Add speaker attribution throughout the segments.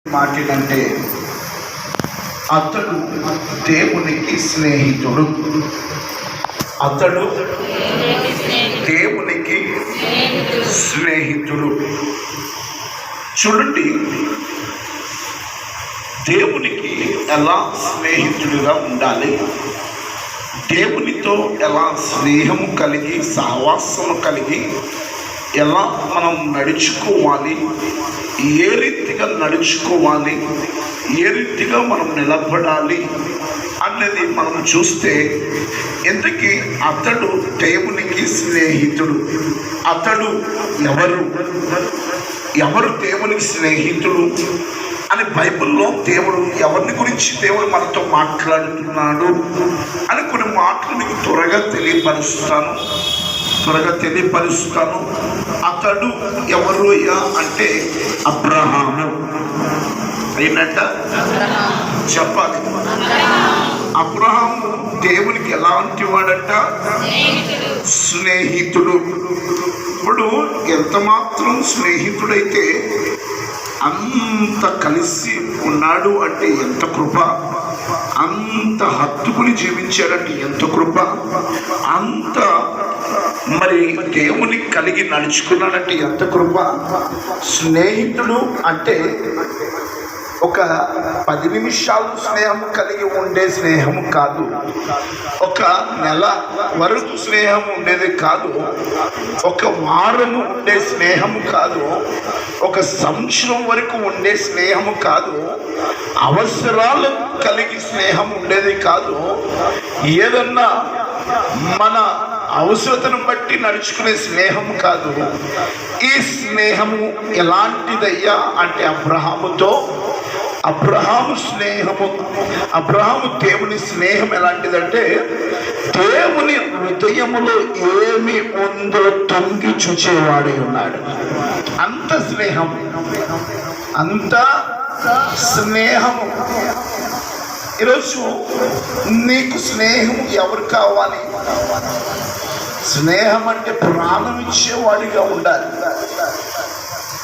Speaker 1: మాట ఏంటంటే అతడు దేవునికి స్నేహితుడు. అతడు దేవునికి స్నేహితుడు. చూడండి, దేవునికి ఎలా స్నేహితుడిగా ఉండాలి, దేవునితో ఎలా స్నేహము కలిగి సహవాసము కలిగి ఎలా మనం నడుచుకోవాలి, ఏ రీతిగా నడుచుకోవాలి, ఏ రీతిగా మనం నిలబడాలి అన్నది మనం చూస్తే, ఎందుకు అతడు దేవునికి స్నేహితుడు. అతడు ఎవరు దేవునికి స్నేహితుడు అని బైబిల్లో దేవుడు ఎవరిని గురించి దేవుడు మనతో మాట్లాడుతున్నాడు అని కొన్ని మాటలు మీకు త్వరగా తెలియపరుస్తాను. అతడు ఎవరు అంటే అబ్రహాము. ఏంటంట చెప్పాలి. అబ్రహాము దేవునికి ఎలాంటి వాడంట? స్నేహితుడు. ఇప్పుడు ఎంత మాత్రం స్నేహితుడైతే అంత కలిసి ఉన్నాడు అంటే ఎంత కృప, అంత హత్తుకుని జీవించాడంటే ఎంత కృప, అంత మరి దేవుని కలిగి నడుచుకున్నాడంటే ఎంత కృప. స్నేహితుడు అంటే ఒక 10 నిమిషాలు స్నేహం కలిగి ఉండే స్నేహము కాదు, ఒక నెల వరకు స్నేహం ఉండేది కాదు, ఒక వారము ఉండే స్నేహము కాదు, ఒక సంవత్సరం వరకు ఉండే స్నేహము కాదు, అవసరాలు కలిగి స్నేహం ఉండేది కాదు, ఏదన్నా మన అవసరతను బట్టి నడుచుకునే స్నేహం కాదు. ఈ స్నేహము ఎలాంటిదయ్యా అంటే అబ్రహాము దేవుని స్నేహం ఎలాంటిదంటే, దేవుని హృదయములో ఏమి ఉందో తొంగి చూచేవాడే ఉన్నాడు. అంత స్నేహము. ఈరోజు నీకు స్నేహం ఎవరు కావాలి? స్నేహం అంటే ప్రాణం ఇచ్చేవాడిగా ఉండాలి.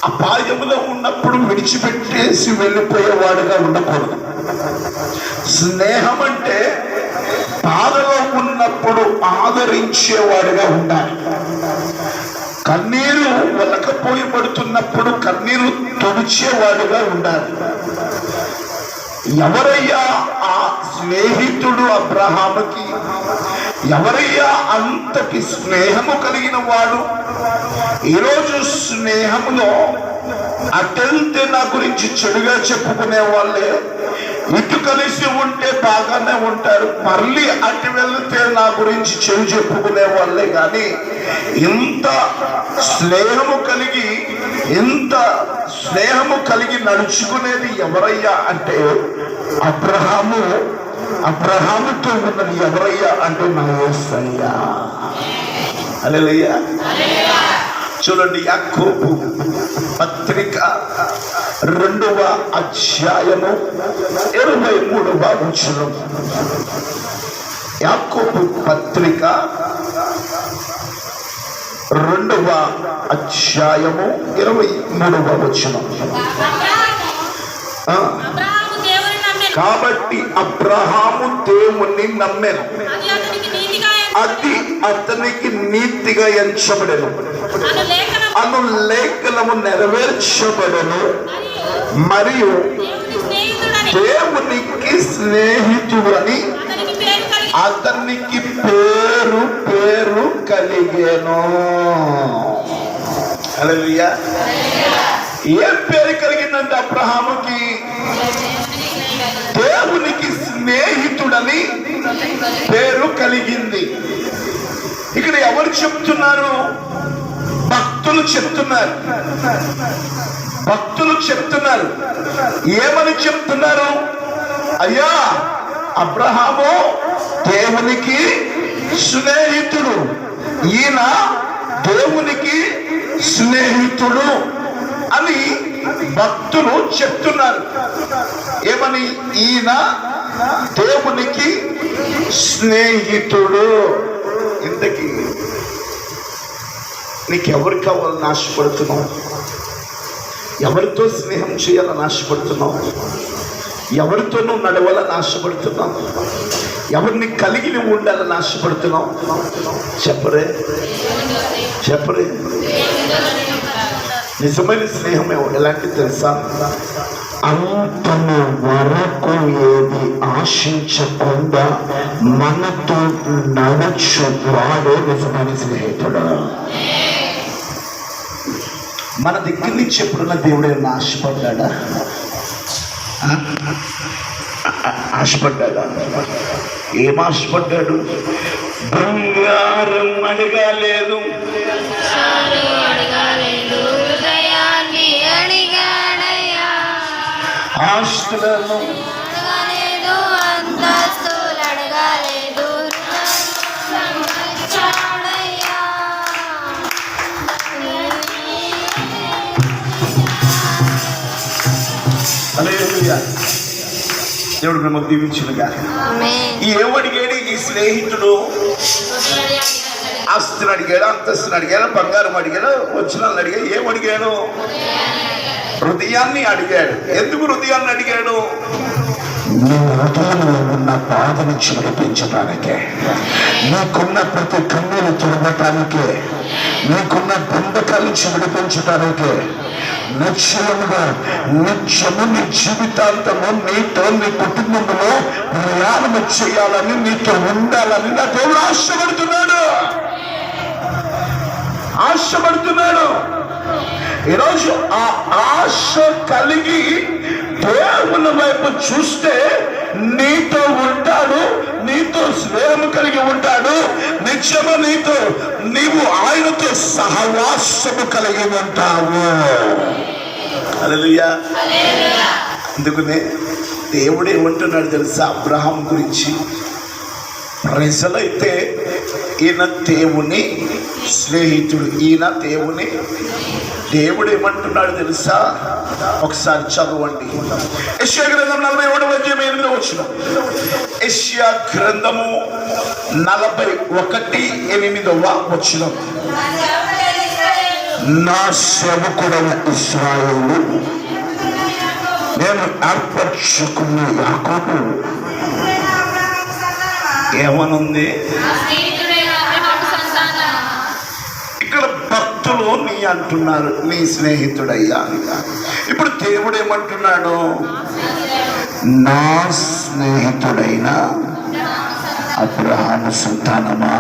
Speaker 1: అపాయములో ఉన్నప్పుడు విడిచిపెట్టేసి వెళ్ళిపోయేవాడుగా ఉండకూడదు. స్నేహం అంటే బాధలో ఉన్నప్పుడు ఆదరించేవాడుగా ఉండాలి. కన్నీరు వెలకపోయి పడుతున్నప్పుడు కన్నీరు తుడిచేవాడుగా ఉండాలి. ఎవరయ్యా ఆ స్నేహితుడు అబ్రహాముకి? ఎవరయ్యా అంతటి స్నేహము కలిగిన వాడు? ఈరోజు స్నేహములో అటెళ్తే నా గురించి చెడుగా చెప్పుకునే వాళ్ళే, ఇటు కలిసి ఉంటే బాగానే ఉంటారు, మళ్ళీ అటు వెళ్తే నా గురించి చెడు చెప్పుకునే వాళ్ళే. కానీ ఇంత స్నేహము కలిగి నడుచుకునేది ఎవరయ్యా అంటే అబ్రహాముతో ఉన్నది ఎవరయ్యా అంటే నా యేసయ్యా. హల్లెలూయా. చూడండి, యాకోబు పత్రిక 2వ అధ్యాయము 23వ వచనం. యాకోబు పత్రిక 2వ అధ్యాయము 23వ వచనం. కాబట్టి అబ్రహాము దేవుణ్ణి నమ్మెను, అది అతనికి నీతిగా ఎంచబడెను అను లేఖనము నెరవేర్చబడెను. మరియు దేవునికి స్నేహితుడని అతనికి పేరు కలిగేను. హల్లెలూయా. ఏ పేరు కలిగిందంటే అబ్రహాముకి దేవునికి స్నేహితుడని పేరు కలిగింది. ఇక్కడ ఎవరు చెప్తున్నారు? భక్తులు చెప్తున్నారు. ఏమని చెప్తున్నారు? అయ్యా, అబ్రహాము దేవునికి స్నేహితుడు, ఈయన దేవునికి స్నేహితుడు అని భక్తులు చెప్తున్నారు. ఏమని? ఈయన దేవునికి స్నేహితుడు. ఇంతకీ నీకెవరు కావాలని ఆశపడుతున్నావు? ఎవరితో స్నేహం చేయాలని ఆశపడుతున్నావు? ఎవరితో నువ్వు నడవాలని ఆశపడుతున్నావు? ఎవరిని కలిగి నువ్వు ఉండాలని ఆశపడుతున్నావు? చెప్పరే. నిజమైన స్నేహం ఎలాంటి తెలుసా? అంతము వరకు ఏది ఆశించకుండా మనతో నడచు వాడే నిజమైన స్నేహితుడు. మన దగ్గర నుంచి ఎప్పుడున్న దేవుడు ఏమన్నా ఆశపడ్డాడా? ఏం ఆశపడ్డాడు? బంగారం అడగాలేదు, ఆస్తులను దేవుడు మిమ్మల్ని దీవించునుగా. ఏమడిగాడు ఈ స్నేహితుడు? ఆస్తిని అడిగాడు, అంతస్తుని అడిగాడు, బంగారం అడిగాడు, వచనాలను అడిగాడు. ఏమడిగాడు? హృదయాన్ని అడిగాడు. ఎందుకు హృదయాన్ని అడిగాడు? నీ హృదయంలో ఉన్న బాధ నుంచి విడిపించడానికే, నీకున్న ప్రతి కన్నులు తొలగటానికే, నీకున్న బంధకాల నుంచి విడిపించడానికే, నిత్యము నీ జీవితాంతము నీతో నీ కుటుంబంలో ప్రయాణం చేయాలని, నీతో ఉండాలని నా దేవుడు ఆశపడుతున్నాడు. ఈరోజు ఆ ఆశ కలిగి దేవుని వైపు చూస్తే నీతో ఉంటాడు, నీతో స్నేహం కలిగి ఉంటాడు. నిత్యము నీవు ఆయనతో సహవాసము కలిగి ఉంటావు. హల్లెలూయా. అందుకనే దేవుడు ఏమంటున్నాడు తెలుసా అబ్రహాం గురించి? ప్రజలైతే ఈయన దేవుని స్నేహితుడు, దేవుడు ఏమంటున్నాడు తెలుసా? ఒకసారి చదవండి. యెషయా గ్రంథం 41:8 వచ్చిన యెషయా గ్రంథము 41:8 వచ్చిన నా సేవకుడైన ఇశ్రాయేలు, నేను ఏర్పరచుకున్న యాకోబు. ఏమనుంది ఇక్కడ? భక్తులు నీ అంటున్నారు నీ స్నేహితుడయ్యా. ఇప్పుడు దేవుడు ఏమంటున్నాడు? నా స్నేహితుడైన అబ్రహాము సంతానమా.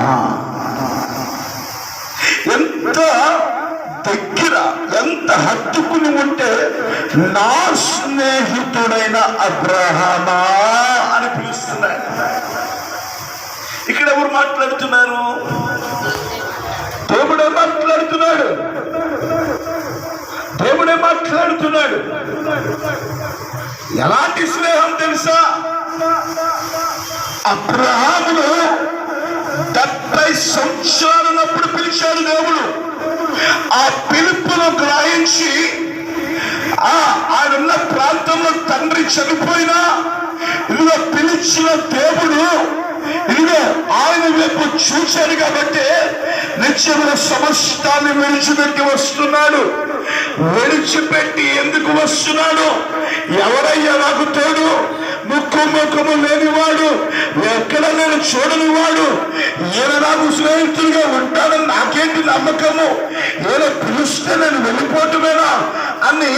Speaker 1: ఎంత దగ్గర, ఎంత హత్తుకుని ఉంటే నా స్నేహితుడైన అబ్రహామా అని పిలుస్తున్నాడు. ఇక్కడ ఎవరు మాట్లాడుతున్నారు? దేవుడే మాట్లాడుతున్నాడు. ఎలాంటి స్నేహం తెలుసా? అబ్రహామును 70 సంవత్సరాలప్పుడు పిలిచాడు దేవుడు. ఆ పిలుపును గ్రహించి ఆయనున్న ప్రాంతంలో తండ్రి చనిపోయినా ఇదిగో పిలిచిన దేవుడు ఇదిగో ఆయన వైపు చూశాడు కాబట్టి నిత్యముల సమస్తాన్ని విడిచిపెట్టి వస్తున్నాడు. విడిచిపెట్టి ఎందుకు వస్తున్నాడు? ఎవరయ్యా నాకు తోడు? ముఖము లేనివాడు, ఎక్కడ నేను చూడనివాడు, ఈయన నాకు స్నేహితుడిగా ఉంటాడని నాకేంటి నమ్మకము? ఈయన పిలిస్తే నేను వెళ్ళిపోవటమేనా అని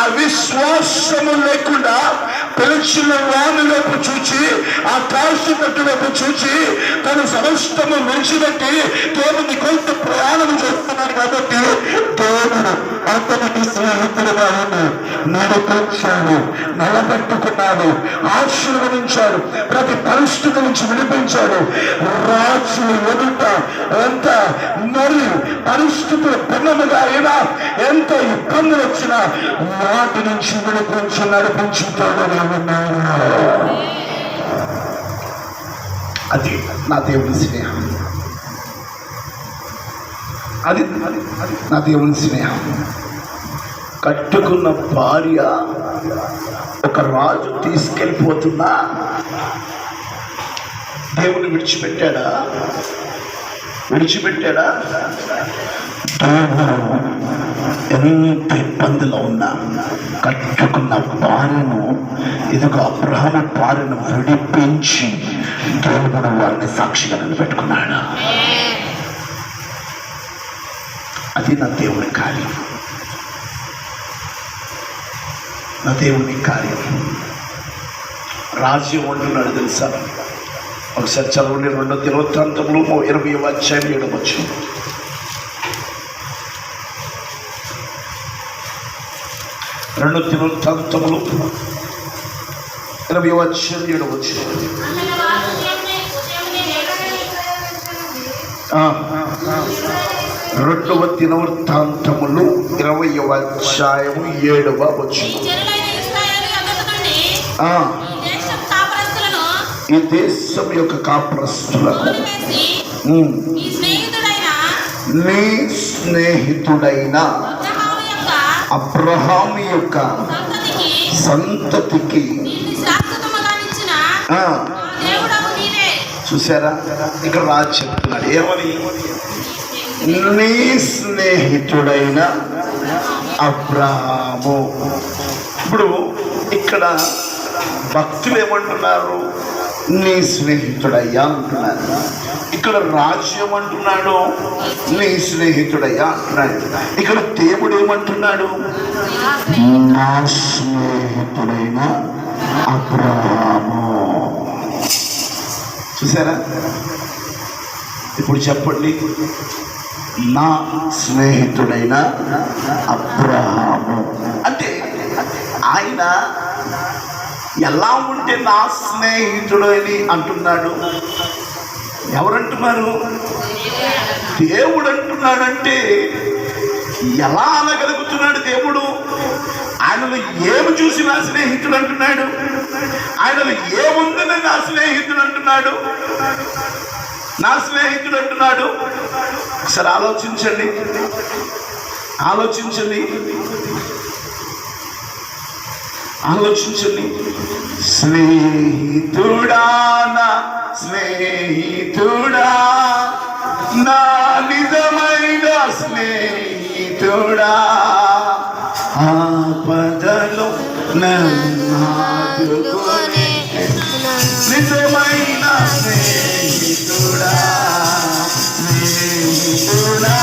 Speaker 1: అవిశ్వాసము లేకుండా పిలిచిన వాని వైపు చూచి, ఆ కాల్సిపెట్టు వైపు చూచి తన సమస్తము విడిచిపెట్టి దేవుని కొంత ప్రయాణం చేస్తున్నాడు. కాబట్టి దేవుడు అతనికి స్నేహితుడుగా నడిపించాడు, నిలబెట్టుకున్నాడు, ఆశీర్వదించాడు, ప్రతి పరిస్థితి నుంచి విడిపించాడు. రాజు ఎదుట ఎంత మరియు పరిస్థితులు భిన్నముగా అయినా, ఎంత ఇబ్బందులు వచ్చినా వాటి నుంచి విడిపించి నడిపించుతాడని ఉన్నాడు. అది నా దేవుని స్నేహం. అది నా దేవుని స్నేహం. కట్టుకున్న భార్య ఒక రాజు తీసుకెళ్ళిపోతున్నా దేవుని విడిచిపెట్టాడా? ఎంత ఇబ్బందిలో ఉన్నా కట్టుకున్న భార్యను ఇదిగో అబ్రహాము భార్యను విడిపించి దేవుడు వారిని సాక్షిగా నిలబెట్టుకున్నాడు. అది నా దేవుని కార్యం, నా దేవుని కార్యం. రాజ్యం అంటున్నాడు తెలుసా? ఒకసారి చదవండి 2 దినవృత్తాంతములు 20వ అధ్యాయం 7వ వచనం. 2 దినవృత్తాంతములు 20వ అధ్యాయం 7వ వచనం. 2వ దినవృత్తాంతములు 20వ అధ్యాయము 7వ వచనం. ఈ దేశం యొక్క కాపురస్తులను నీ స్నేహితుడైన అబ్రహాము యొక్క సంతతికి చూసారా? ఇక్కడ రాజు చెప్తున్నాడు ఏమని? నీ స్నేహితుడైన అబ్రహాము. ఇప్పుడు ఇక్కడ భక్తులు ఏమంటున్నారు? నీ స్నేహితుడయ్యా అంటున్నారు. ఇక్కడ రాజ్యం అంటున్నాడు నీ స్నేహితుడయ్యా అంటున్నాడు. ఇక్కడ దేవుడు ఏమంటున్నాడు? నా స్నేహితుడైన అబ్రహాము. చూసారా? ఇప్పుడు చెప్పండి, నా స్నేహితుడైన అబ్రహాము అంటే ఆయన ఎలా ఉంటే నా స్నేహితుడు అని అంటున్నాడు? ఎవరంటున్నారు? దేవుడు అంటున్నాడంటే ఎలా అనగలుగుతున్నాడు దేవుడు? ఆయనలో ఏమి చూసి నా స్నేహితుడు అంటున్నాడు? ఆయనలో ఏముందని నా స్నేహితుడు అంటున్నాడు? నా స్నేహితుడు అంటున్నాడు. ఒకసారి ఆలోచించండి, ఆలోచించండి, ఆలోచించండి. స్నేహితుడా, నా స్నేహితుడా, నా నిజమైన స్నేహితుడా, ఆపదలో నన్నాదుకునే నిజమైన స్నేహితుడా, స్నేహితుడా,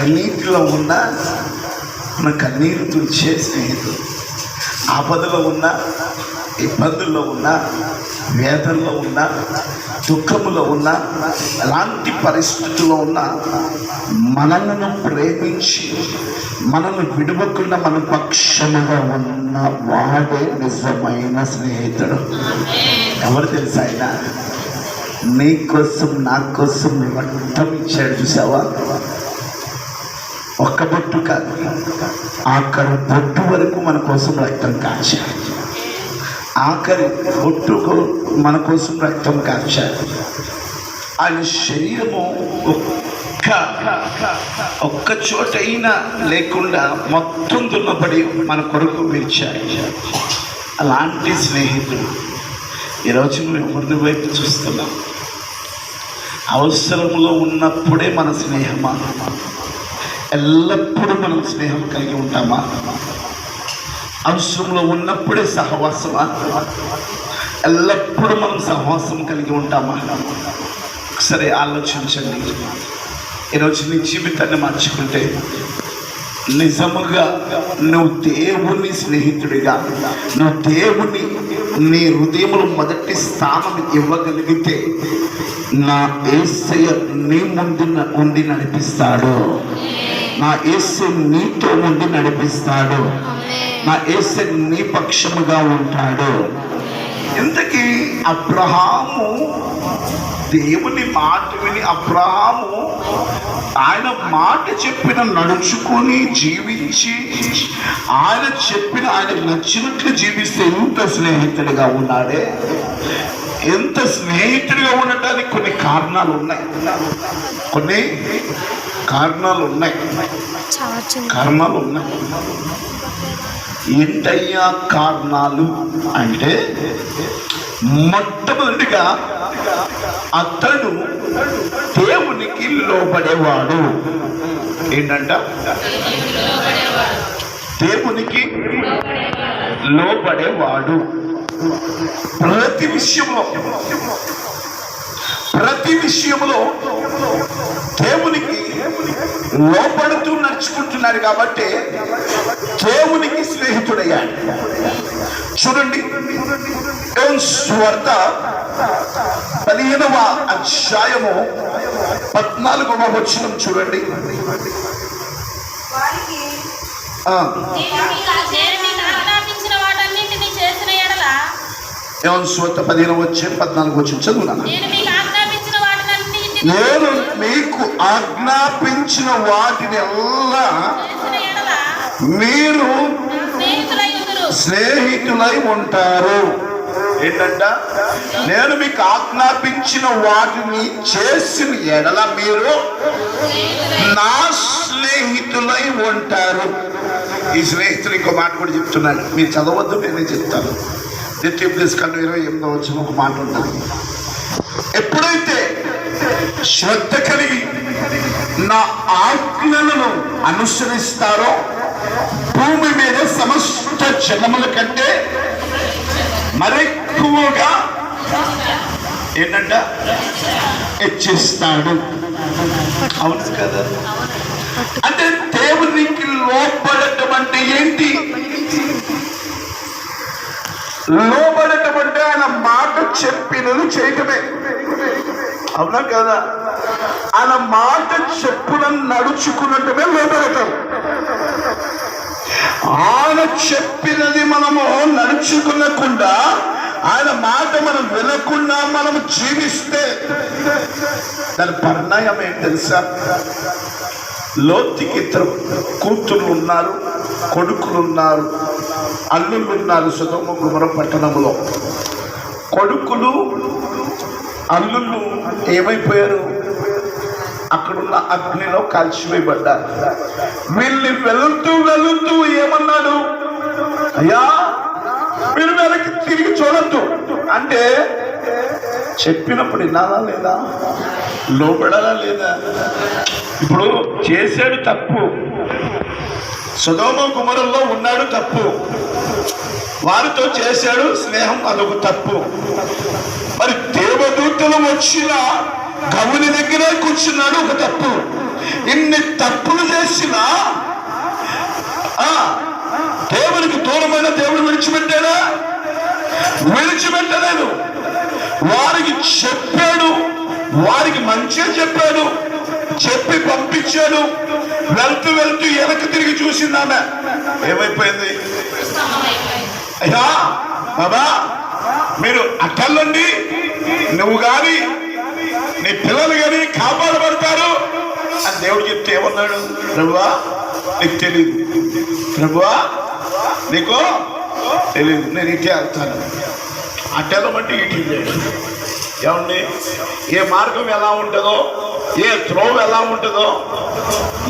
Speaker 1: కన్నీటిలో ఉన్న మన కన్నీరు తుడిచే స్నేహితుడు, ఆపదలో ఉన్న, ఇబ్బందుల్లో ఉన్న, వేదనలో ఉన్న, దుఃఖములో ఉన్న, ఎలాంటి పరిస్థితుల్లో ఉన్న మనలను ప్రేమించి మనల్ని విడవకుండా మన పక్షముగా ఉన్న వాడే నిజమైన స్నేహితుడు. ఎవరు తెలుసా? ఆయన నీ కోసం, నా కోసం రక్తం ఇచ్చాడు. చూసావా? ఒక్క బొట్టు కాదు, ఆఖరి బొట్టు వరకు మన కోసం రక్తం కాచాడు. ఆఖరి బొట్టుకు మన కోసం రక్తం కాచాడు. ఆయన శరీరము ఒక్క చోటైనా లేకుండా మొత్తం దున్నపడి మన కొరకు విరిచాడు. అలాంటి స్నేహితుడు ఈరోజు మేము ఎవరి వైపు చూస్తున్నాం? అవసరంలో ఉన్నప్పుడే మన స్నేహమా? ఎల్లప్పుడూ మనం స్నేహం కలిగి ఉంటామా? అవసరంలో ఉన్నప్పుడే సహవాసమా? ఎల్లప్పుడూ మనం సహవాసం కలిగి ఉంటామా? సరే ఆలోచించండి. ఈరోజు నీ జీవితాన్ని మార్చుకుంటే నిజముగా నువ్వు దేవుని స్నేహితుడిగా, నువ్వు దేవుని నీ హృదయంలో మొదటి స్థానం ఇవ్వగలిగితే నా యేసయ్య నీ ముందు ఉండి నడిపిస్తాడు. నా యేసయ్య నీతో ఉండి నడిపిస్తాడు. నా యేసయ్య నీ పక్షముగా ఉంటాడు. ఇంతకీ అబ్రహాము దేవుని మాట విని, అబ్రహాము ఆయన మాట చెప్పిన నడుచుకొని జీవించి, ఆయన చెప్పిన ఆయనకు నచ్చినట్లు జీవిస్తే ఎంత స్నేహితుడిగా ఉన్నాడే. ఎంత స్నేహితుడిగా ఉండటానికి కొన్ని కారణాలు ఉన్నాయి. ఏంటయ్యా కారణాలు అంటే, మొట్టమొదటిగా అతడు దేవునికి లోబడేవాడు. ఏంటంట? దేవునికి లోబడేవాడు. ప్రతి విషయంలో దేవునికి లోపడుతూ నడుచుకుంటున్నారు కాబట్టి దేవునికి స్నేహితుడయ్యాడు. చూడండి, సువార్త 15వ అధ్యాయము 14వ వచనం చూడండి. సువార్త 15వ అధ్యాయం 14వ వచనం చదువునా? నేను మీకు ఆజ్ఞాపించిన వాటిని ఎల్లా మీరు స్నేహితులై ఉంటారు. ఏంటంట? నేను మీకు ఆజ్ఞాపించిన వాటిని చేసిన ఎడల మీరు నా స్నేహితులై ఉంటారు. ఈ స్నేహితులు ఇంకో మాట కూడా చెప్తున్నాడు, మీరు చదవద్దు, నేనే చెప్తాను. ద్వితీయోపదేశకాండం 28వ వచనం ఒక మాట ఉంటుంది. ఎప్పుడైతే శ్రద్ధ కలిగి నా ఆజ్ఞలను అనుసరిస్తారో భూమి మీద సమస్త జనముల కంటే మరెక్కువగా ఏంటంట హెచ్చిస్తాడు. అవును కదా? అంటే దేవునికి లోబడటం అంటే ఏంటి? లోబడటం అంటే ఆయన మాట చెప్పినది చేయటమే. అవునా కదా? ఆయన మాట చెప్పులను నడుచుకున్నట్టుమే లోబడటం. ఆయన చెప్పినది మనము నడుచుకునకుండా, ఆయన మాట మనం వినకుండా మనము జీవిస్తే దాని పరిణామం ఏంటి తెలుసా? లోతుకి 2 కూతురు ఉన్నారు, కొడుకులు ఉన్నారు, అల్లుళ్ళు ఉన్నారు. సొదొమ గొమొర పట్టణంలో కొడుకులు అల్లుళ్ళు ఏమైపోయారు? అక్కడున్న అగ్నిలో కాల్చివేయబడ్డారు. వీళ్ళని వెళుతూ ఏమన్నాడు? అయ్యా, మీరు వెనక్కి తిరిగి చూడద్దు అంటే చెప్పినప్పుడు వినాలా లేదా? లోబడాలా లేదా? ఇప్పుడు చేశాడు తప్పు, సొదొమ గొమొరలో ఉన్నాడు తప్పు, వారితో చేశాడు స్నేహం, అదొక తప్పు. మరి దేవదూతలు వచ్చిన గవుని దగ్గరే కూర్చున్నాడు, ఒక తప్పు. ఇన్ని తప్పులు చేసినా దేవునికి దూరమైన దేవుడు విడిచిపెట్టాడా? విడిచిపెట్టలేదు. వారికి చెప్పాడు, వారికి మంచిగా చెప్పాడు, చెప్పి పంపించాడు. వెళ్తూ వెళ్తూ వెనక్కి తిరిగి చూసింది ఆమె. ఏమైపోయింది? అయ్యా బాబా, మీరు అక్కర్లండి, నువ్వు గాని నీ పిల్లలు గాని కాపాడబడతారు అని దేవుడు చెప్తే ఏమన్నాడు? ప్రభువా నీకు తెలియదు, ప్రభువా నీకు తెలియదు, నేను ఇటే వెళ్తాను. అట్టెళ్ళమంటే ఇటు ఏమండి? ఏ మార్గం ఎలా ఉంటుందో, ఏ త్రోవ ఎలా ఉంటుందో,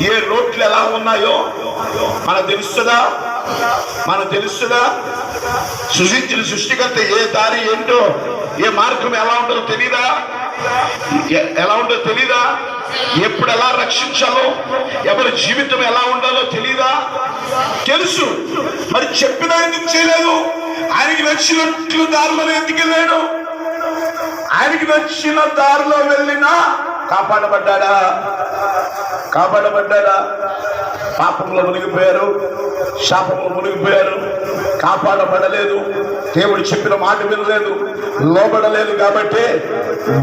Speaker 1: ఏ రోడ్లు ఎలా ఉన్నాయో మనకు తెలుస్తుందా? మనకు తెలుస్తుందా? సృష్టించిన సృష్టికర్త ఏ దారి ఏంటో, ఏ మార్గం ఎలా ఉంటుందో తెలీదా? ఎలా ఉంటుందో తెలీదా? ఎప్పుడు ఎలా రక్షించాలో, ఎవరి జీవితం ఎలా ఉండాలో తెలీదా? తెలుసు. మరి చెప్పినా ఎందుకు చేయలేదు? ఆయనకి నచ్చినట్లు దారిలో ఎందుకు వెళ్ళాడు? ఆయనకి నచ్చిన దారిలో వెళ్ళినా కాపాడబడ్డా? కాపాడబడ్డా? పాపంలో మునిగిపోయారు, శాపంలో మునిగిపోయారు, కాపాడబడలేదు. దేవుడు చెప్పిన మాట వినలేదు, లోబడలేదు. కాబట్టి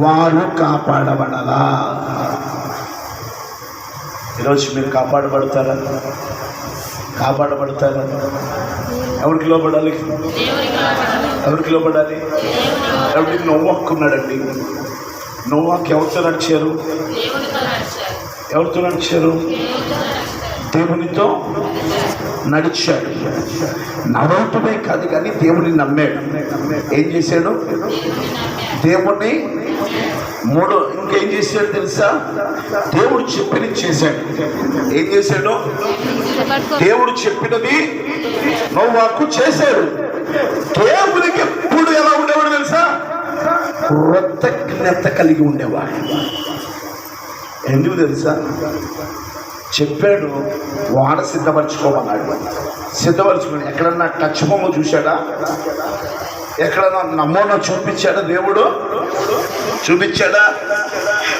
Speaker 1: వారు కాపాడబడాలా? ఈరోజు మీరు కాపాడబడతారా? కాపాడబడతారా? ఎవరికి లోబడాలి? ఎవరికి లోబడాలి? ఎవరికి? నోవాకున్నాడండి. నోవాకు ఎవరితో నడిచారు? ఎవరితో నడిచారు? దేవునితో నడిచాడు. నడవటమే కాదు కానీ దేవుని నమ్మాడు. ఏం చేశాడు? దేవుణ్ణి ఇంకేం చేశాడు తెలుసా? దేవుడు చెప్పినది చేశాడు. ఏం చేశాడు? దేవుడు చెప్పినది నోవాకు చేశాడు. దేవునికి ఎప్పుడు ఎలా ఉండేవాడు తెలుసా? కృతజ్ఞత కలిగి ఉండేవాడు. ఎందుకు తెలుసా? చెప్పాడు, వాడ సిద్ధపరచుకోమన్నాడు. సిద్ధపరచుకుని ఎక్కడన్నా టచ్ బొమ్మ చూశాడా? ఎక్కడన్నా నమూనా చూపించాడా? దేవుడు చూపించాడా?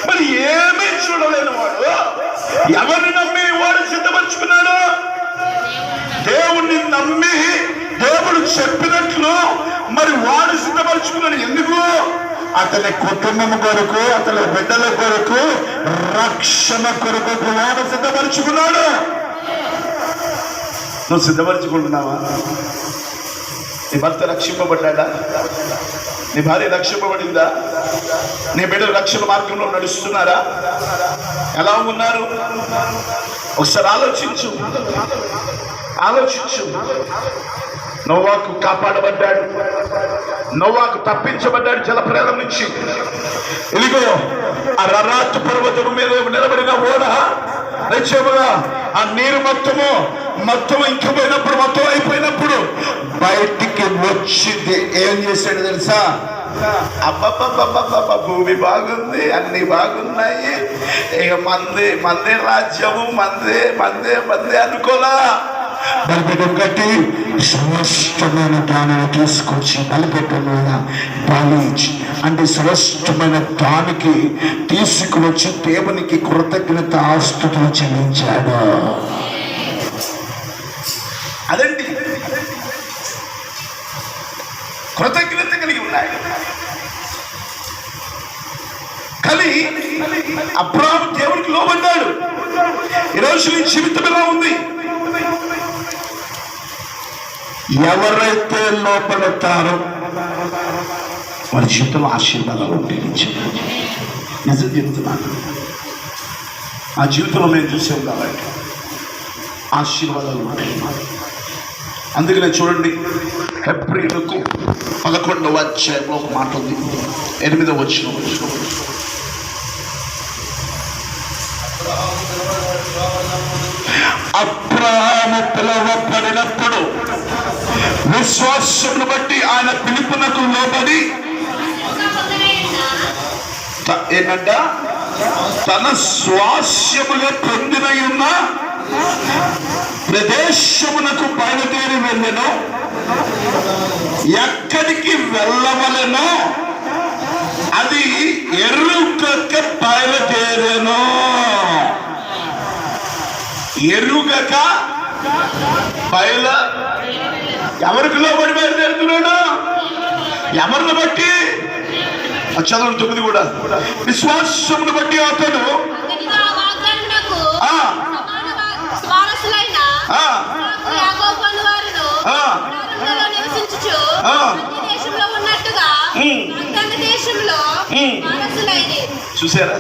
Speaker 1: మరి ఏమీ చూడలేని వాడు ఎవరిని నమ్మి వాడు సిద్ధపరచుకున్నాడు? దేవుణ్ణి నమ్మి దేవుడు చెప్పినట్లు మరి వాడు సిద్ధపరచుకున్నాడు. ఎందుకు? అతని కుటుంబం కొరకు, అతని బిడ్డల కొరకు, రక్షణ కొరకు వాడు సిద్ధపరచుకున్నాడు. నువ్వు సిద్ధపరచుకుంటున్నావా? నీ భర్త రక్షింపబడ్డా? నీ భార్య రక్షింపబడిందా? నీ బిడ్డలు రక్షణ మార్గంలో నడుస్తున్నారా? ఎలా ఉన్నారు? ఒకసారి ఆలోచించు. నోవాకు కాపాడబడ్డాడు, నోవాకు తప్పించబడ్డాడు జలప్రలయం నుంచి. ఇదిగో ఆ అరారాతు పర్వతం మీద నిలబడిన ఓడ నిశ్చయముగా ఆ నీరు మొత్తం ఇంకిపోయినప్పుడు, మొత్తం అయిపోయినప్పుడు బయటికి వచ్చింది. ఏం చేశాడు తెలుసా? అబ్బబ్బబ్బబ్బబ్బ, భూమి బాగుంది, అన్ని బాగున్నాయి, ఇక మందే రాజ్యము, మందే అనుకోలా. బలిపీఠం కట్టి శ్రేష్టమైన దానిని తీసుకొచ్చి బలిపీఠం మీద అంటే శ్రేష్టమైన దానికి తీసుకువచ్చి దేవునికి కృతజ్ఞత ఆస్తుతులు చెల్లించాడు. అదండి కృతజ్ఞత కలిగి ఉన్నాయి. అబ్రాహాము దేవునికి లోబడ్డాడు. ఈరోజు నీ జీవితం ఎలా ఉంది? ఎవరైతే లోపడతారో వారి జీవితంలో ఆశీర్వాదాలు ఉంటాయి. నిజం చెప్తున్నాను, ఆ జీవితంలో మేము చూసాం కాబట్టి ఆశీర్వాదాలు ఉంటాయి. అందుకనే చూడండి, హెబ్రీయులకు 11వ అధ్యాయంలో ఒక మాట ఉంది, 8వ వచనం. అబ్రాహాము పిలువబడినప్పుడు విశ్వాసమును బట్టి ఆయన పిలుపునకు లోబడి ఏంటంట తన స్వాస్యముగా పొందిన ఉన్న ప్రదేశమునకు బయలుదేరి వెళ్ళెను. ఎక్కడికి వెళ్ళవలెనో అది ఎరుకకి బయలుదేరెను. ఎరుగక ఎవరికి లోబడి బయలుదేరుతున్నాడు? ఎవరిని బట్టి? చదువు 9 కూడా. విశ్వాసమును బట్టి అతడు చూసారా?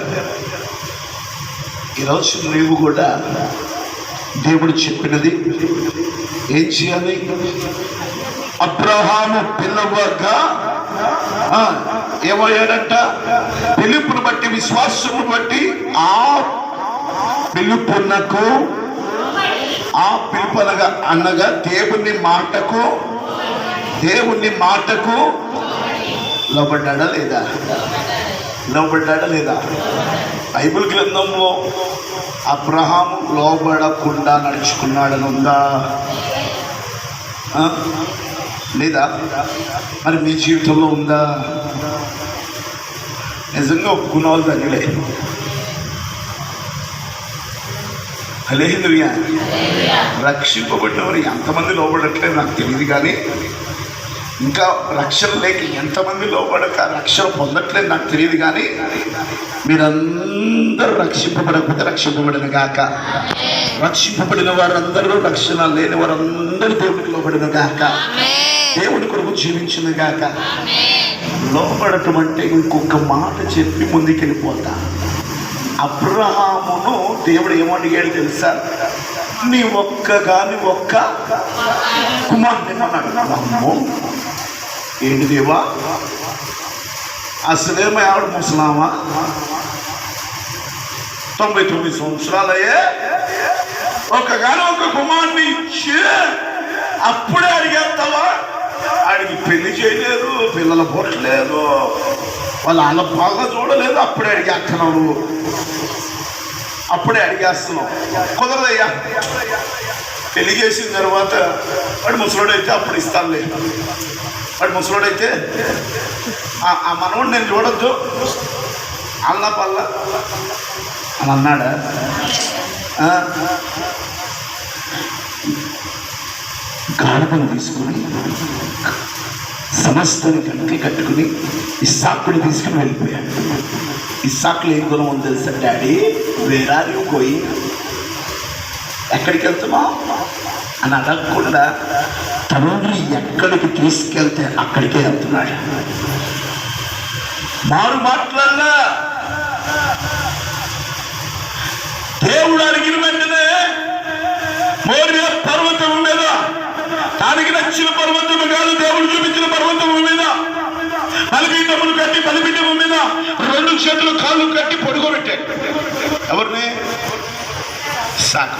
Speaker 1: ఈరోజు నీవు కూడా దేవుడు చెప్పినది ఏం చేయాలి? అబ్రహాము పిల్లవగా ఏమయ్యాడంట? పిలుపును బట్టి, విశ్వాసమును బట్టి ఆ పిలుపునకు, ఆ పిలుపు అనగా దేవుని మాటకు లోబడ్డా లేదా? లోబడ్డా లేదా? బైబిల్ గ్రంథంలో అబ్రహాము లోబడకుండా నడుచుకున్నాడని ఉందా? లేదా? మరి మీ జీవితంలో ఉందా? నిజంగా ఒప్పుకున్న వాళ్ళు తగిలే. హల్లెలూయా. రక్షింపబడినవారు ఎంతమంది లోబడట్లేదు నాకు తెలియదు, కానీ ఇంకా రక్షణ లేక ఎంతమంది లోబడక రక్షణ పొందట్లేదు నాకు తెలియదు, కానీ మీరందరూ రక్షింపబడకపోతే రక్షింపబడిన గాక. రక్షింపబడిన వారందరూ, రక్షణ లేని వారందరూ దేవుడికి లోబడిన గాక. దేవుడి కొరకు జీవించిన గాక. లోబడటం అంటే ఇంకొక మాట చెప్పి ముందుకెళ్ళిపోతా. అబ్రహామును దేవుడు ఏమడిగాడు తెలుసా? నీ ఒక్క కుమారుని అన్నాడు. ఏంటి దేవా, అసలేమో ఆవిడ ముసలామా? 99 సంవత్సరాలయ్యే ఒక కుమారుని ఇచ్చి అప్పుడే అడిగేస్తావా? ఆడికి పెళ్లి చేయలేదు, పిల్లలు పుట్టలేదు, వాళ్ళ అన్న బాగా చూడలేదు, అప్పుడే అడిగేస్తున్నావు. అప్పుడే అడిగేస్తున్నావు. కుదరదయ్యా. పెళ్లి చేసిన తర్వాత వాడు ముసలోడైతే అప్పుడు ఇస్తానులే. వాడు ముసలోడైతే ఆ మనవాడు నేను చూడొద్దు అల్లా పల్ల అని అన్నాడా? గాఢతను తీసుకుని సమస్తాన్ని కనుక కట్టుకుని ఇస్సాకుని తీసుకుని వెళ్ళిపోయాడు. ఇస్సాకులో ఏం గుణం ఉంది తెలుసా? డాడీ వేరే పోయి ఎక్కడికి వెళ్తున్నావు అని అడగకుండా తండ్రి ఎక్కడికి తీసుకెళ్తే అక్కడికే వెళ్తున్నాడు. మారు మాట్లాడలా. దేవుడు అడిగిన వెంటనే మోరియా పర్వతం మీద, దానికి నచ్చిన పర్వతము కాదు, దేవుడు చూపించిన పర్వతము మీద బలిపీఠములు కట్టి, బలిపీఠము మీద 2 చేతులు కాళ్ళు కట్టి పడుకోబెట్టాడు. ఎవరిని? ఇస్సాకు.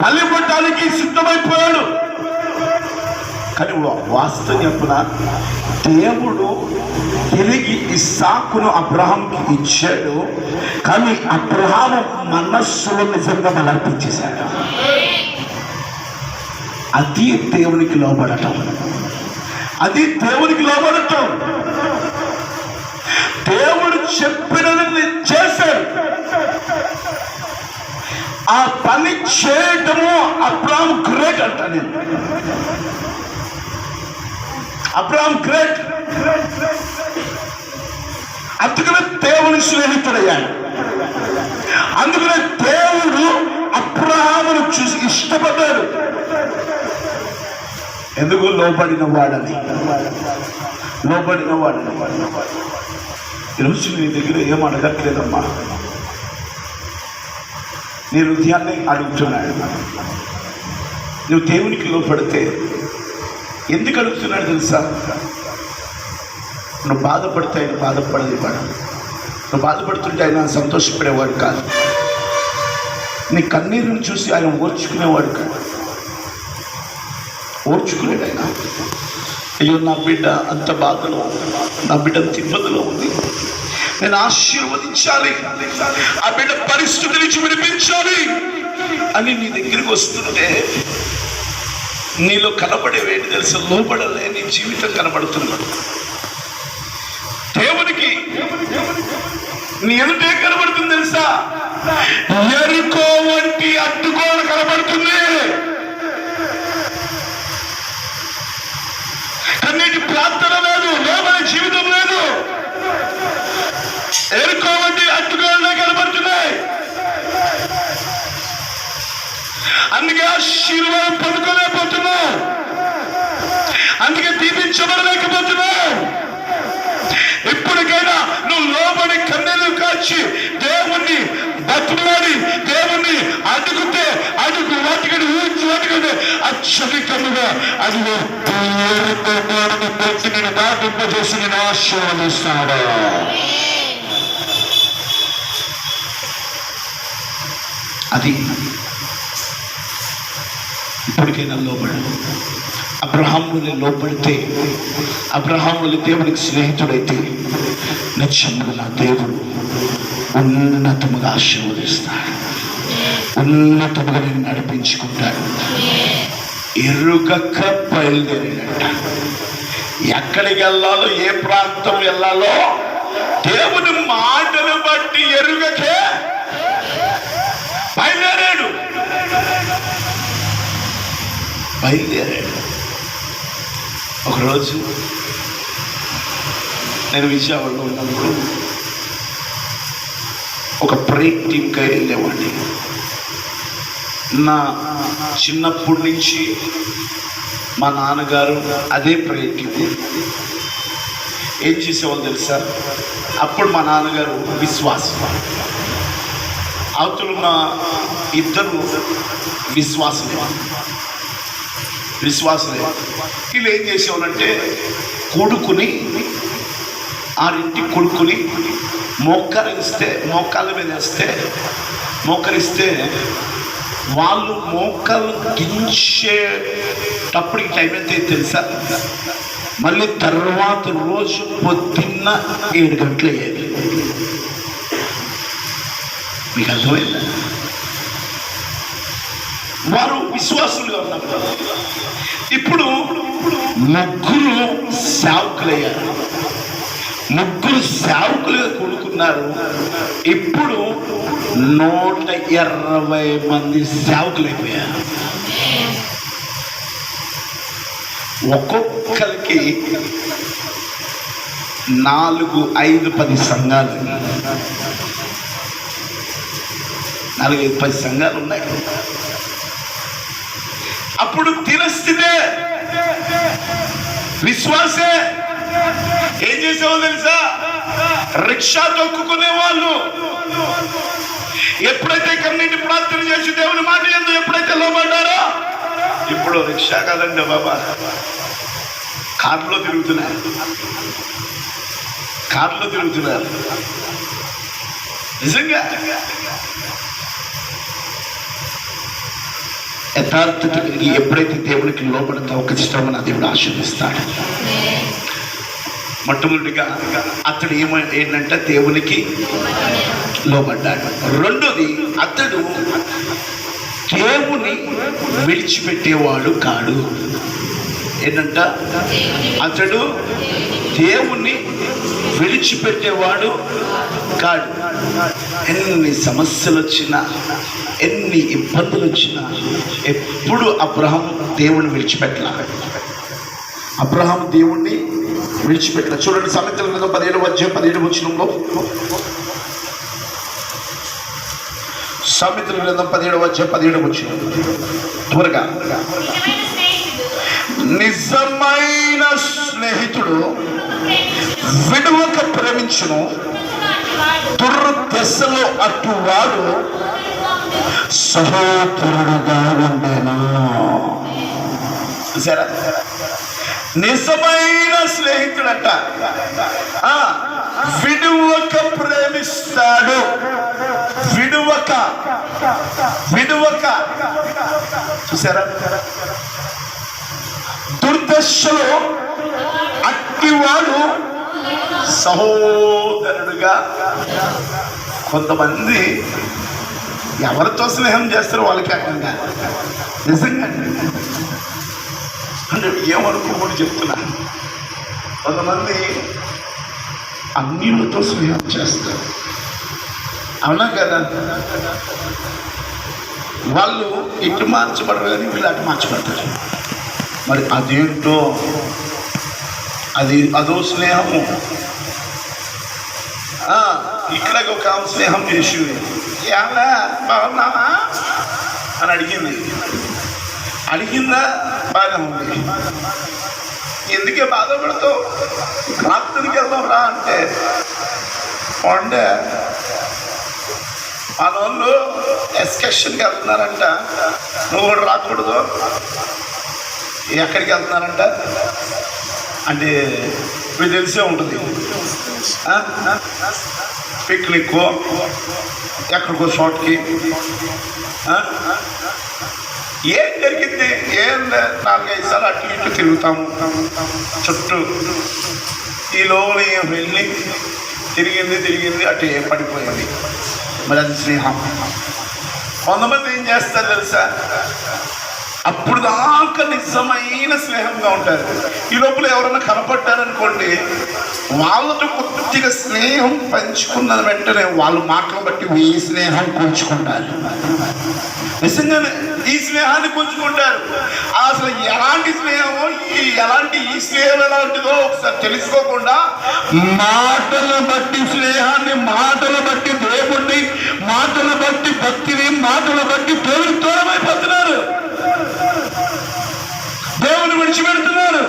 Speaker 1: బలి పట్టానికి సిద్ధమైపోయాడు. కానీ వాస్తవం చెప్పున దేవుడు తిరిగి ఇస్సాకును అబ్రహాంకి ఇచ్చాడు, కానీ అబ్రహాము మనస్సులో నిజంగా బలర్పించేశాడు. అది దేవునికి లోబడటం. అది దేవునికి లోబడటం. దేవుడు చెప్పినది చేశాడు. ఆ పని చేయటము అబ్రహాం గ్రేట్ అంట. నేను అబ్రహాం గ్రేట్. అందుకనే దేవుని స్నేహితుడయ్యాడు. అందుకనే దేవుడు అబ్రహామును చూసి ఇష్టపడ్డాడు. ఎందుకు? లోబడిన వాడని. ఈరోజు నీ దగ్గర ఏం అడగట్లేదమ్మా, నీ హృదయాన్ని అడుగుతున్నాడు. నువ్వు దేవునికి లోపడితే ఎందుకు అడుగుతున్నాడు తెలుసా? నువ్వు బాధపడితే ఆయన బాధపడలేవాడు. నువ్వు బాధపడుతుంటే ఆయన సంతోషపడేవాడు కాదు. నీ కన్నీరుని చూసి ఆయన ఓర్చుకునేవాడు కాదు. ఓర్చుకునేది ఆయన. అయ్యో నా బిడ్డ అంత బాధలో, నా బిడ్డ అంత ఇబ్బందిలో ఉంది, నేను ఆశీర్వదించాలి, ఆ బిడ్డ పరిస్థితి నుంచి వినిపించాలి అని నీ దగ్గరికి వస్తుంటే నీలో కనబడేవేంటి తెలుసు? లోబడలేని జీవితం కనబడుతున్నాడు. దేవునికి నీ ఎదుట ఏం కనబడుతుంది తెలుసా? ఎరికో వంటి అడ్డుగోడ కనబడుతుంది. కన్నీటి ప్రార్థన లేదు, లోబడే జీవితం లేదు. ఎరికో వంటి అడ్డుగోడలే కనబడుతున్నాయి. అందుకే ఆశీర్వాదం పొందుకోలేకపోతున్నావు, అందుకే దీపించబడలేకపోతున్నావు. ఇప్పటికైనా నువ్వు లోబడి కన్నీళ్లు కాచి దేవుణ్ణి బతులాడి దేవుణ్ణి అడుగుతే అడుగు వాటికని ఊచి వాటికంటే అత్యధికముగా అదిగో నేను దాటింపజేసి నేను ఆశీర్వదిస్తాడు. అది ఇప్పటికైనా లోబడు. అబ్రహాముని లోబడితే, అబ్రహాముని దేవునికి స్నేహితుడైతే నిత్యముగా నా దేవుడు ఉన్నతముగా ఆశీర్వదిస్తాడు, ఉన్నతముగా నేను నడిపించుకుంటాడు. ఎరుగక బయలుదేరినట్ట ఎక్కడికి వెళ్ళాలో, ఏ ప్రాంతం వెళ్ళాలో దేవుని మాటను బట్టి ఎరుగకే బయలుదేరాడు. ఒకరోజు నేను విజయవాడలో ఉన్నప్పుడు ఒక ప్రేయర్ టీమ్కి వెళ్ళేవాడిని. నా చిన్నప్పటి నుంచి మా నాన్నగారు అదే ప్రేయర్ టీమ్. ఏం చేసేవాళ్ళు తెలుసా? అప్పుడు మా నాన్నగారు విశ్వాసం, అవతలున్న ఇద్దరు విశ్వాసలే. వీళ్ళు ఏం చేసేవాళ్ళంటే కొడుకుని కొడుకుని మోకాళ్ళ మీద మోకరిస్తే వాళ్ళు మోకాళ్ళు గించేటప్పటికి టైం అయితే తెలుసా? మళ్ళీ తర్వాత రోజు పొద్దున్న 7 గంటలు అయ్యేది. మీకు అర్థమైందా? వారు విశ్వాసులుగా ఉన్నారు. ఇప్పుడు ముగ్గురు సేవకులయ్యారు, ముగ్గురు సేవకులుగా కూడుకున్నారు. ఇప్పుడు 120 మంది సేవకులైపోయారు. ఒక్కొక్కరికి 4, 5, 10 సంఘాలు, 4, 5, 10 సంఘాలు ఉన్నాయి. అప్పుడు తినస్థితే విశ్వాసే ఏం చేసేవాళ్ళు తెలుసా? రిక్షా తొక్కుకునే వాళ్ళు. ఎప్పుడైతే కన్నీటి ప్రార్థన చేసి దేవుని మాట ఎందుకు ఎప్పుడైతే లోబడ్డారో, ఇప్పుడు రిక్షా కాదండి బాబా, కార్లో తిరుగుతున్నారు. నిజంగా యథార్థత కలిగి ఎప్పుడైతే దేవునికి లోపడతావో ఖచ్చితంగా నా దేవుడు ఆశీర్వదిస్తాడు. మొట్టమొదటిగా అతడు ఏంటంటే దేవునికి లోబడ్డాడు. రెండోది, అతడు దేవుని విడిచిపెట్టేవాడు కాడు. ఏంటంట? అతడు దేవుణ్ణి విడిచిపెట్టేవాడు కాడు. ఎన్ని సమస్యలు వచ్చినా, ఎన్ని ఇబ్బందులు వచ్చినా ఎప్పుడు అబ్రహాము దేవుణ్ణి విడిచిపెట్టలే. చూడండి, సామెతల గ్రంథం 17వ సామెతల గ్రంథం 17వ త్వరగా. నిజమైన స్నేహితుడు విడువక ప్రేమించును, దుర్దశలో అటువాడు సహోదరుడుగా ఉండేను. సరే, నిజమైన స్నేహితుడట విడువక ప్రేమిస్తాడు. విడువక చూసారా? దుర్దశలో అట్టివాడు సహోదరుడుగా. కొంతమంది ఎవరితో స్నేహం చేస్తారో వాళ్ళకి అర్థం కాదు. నిజంగా అంటే ఏమనుకోమని చెప్తున్నాను. కొంతమంది అన్యులతో స్నేహం చేస్తారు. అవునా కదా? వాళ్ళు ఇటు మార్చబడరు కానీ వీళ్ళు అటు మార్చబడతారు. మరి అదేంటో, అదో స్నేహము. ఇట్లాగ ఒక స్నేహం చేసింది. ఏమన్నా బాగున్నావా అని అడిగిందా బాగా ఉంది. ఎందుకే బాధపడతావు, రాత్రికి వెళ్దాం రా అంటే అంటే మన వాళ్ళు ఎక్స్కర్షన్కి వెళ్తున్నారంట, నువ్వు కూడా రాకూడదు. ఎక్కడికి వెళ్తున్నారంట అంటే మీకు తెలిసే ఉంటుంది, పిక్నిక్ ఎక్కడికో చోటుకి. ఏం జరిగింది? ఏం 4-5 సార్లు అటు ఇటు తిరుగుతాము చుట్టూ. ఈ లోపల ఏం వెళ్ళి తిరిగింది అటు ఏం పడిపోయింది. మరి అది స్నేహం. కొంతమంది ఏం చేస్తారు తెలుసా, అప్పుడు దాకా నిజమైన స్నేహంగా ఉంటారు. ఈ లోపల ఎవరైనా కనపడ్డారనుకోండి, వాళ్ళతో కొద్దిగా స్నేహం పంచుకున్న వెంటనే వాళ్ళ మాటలు బట్టి ఈ స్నేహం కూర్చుకుంటారు. నిజంగానే ఈ స్నేహాన్ని పుంజుకుంటారు. అసలు ఎలాంటి స్నేహమో, ఈ స్నేహం ఎలాంటిదో ఒకసారి తెలుసుకోకుండా మాటలు బట్టి స్నేహాన్ని, మాటలు బట్టి దేవుణ్ణి, మాటలు బట్టి భక్తిని, మాటలు బట్టి దేవుని దూరమైపోతున్నారు, దేవుని విడిచిపెడుతున్నారు.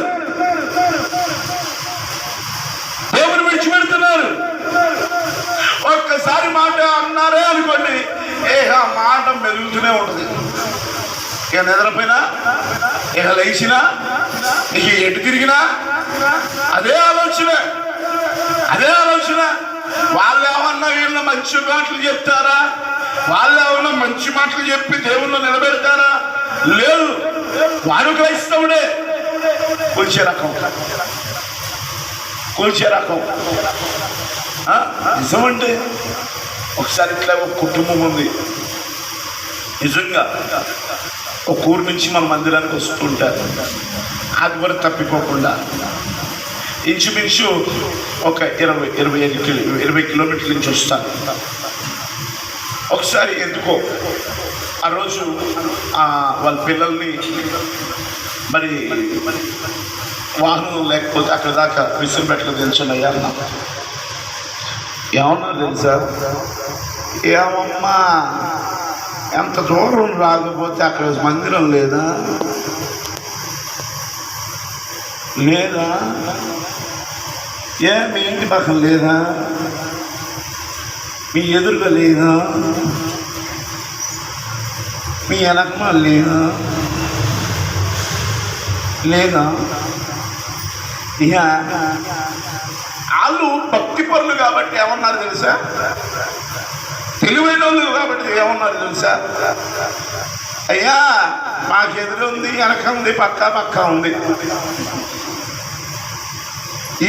Speaker 1: ఒక్కసారి మాట అన్నారే అనుకోండి, ఆ మాట మెరుగుతూనే ఉంటుంది. ఇక నిద్రపోయినా, ఇక లేచినా, ఇక ఎటు తిరిగినా అదే ఆలోచన. వాళ్ళు ఏమన్నా వీళ్ళ మంచి మాటలు చెప్తారా? వాళ్ళు ఏమన్నా మంచి మాటలు చెప్పి దేవుళ్ళు నిలబెడతారా? లేదు. వారు క్రైస్తవుడే. కూల్చే రకం నిజమంటే. ఒకసారి ఇట్లా ఒక కుటుంబం ఉంది. నిజంగా ఒక ఊరు నుంచి మన మందిరానికి వస్తుంటారు. అది కూడా తప్పిపోకుండా ఇంచుమించు ఒక 20 కిలోమీటర్ల నుంచి వస్తాను. ఒకసారి ఎందుకో ఆ రోజు వాళ్ళ పిల్లల్ని మరి వాహనం లేకపోతే అక్కడ దాకా విసిరిపెట్టలు దించండి అయ్యా అన్నా. ఏమన్నా తెలుసా, ఏమమ్మా ఎంత దూరం రాకపోతే అక్కడ మందిరం లేదా? మీ ఇంటి పక్కన లేదా? మీ ఎదురుగా లేదా? మీ వెనకమా లేదా? ఇక వాళ్ళు భక్తి పరులు కాబట్టి ఏమన్నారు తెలుసా, తెలివైన వాళ్ళు కాబట్టి ఏమన్నారు తెలుసా, అయ్యా మాకు ఎదురు ఉంది, వెనక ఉంది, పక్క ఉంది.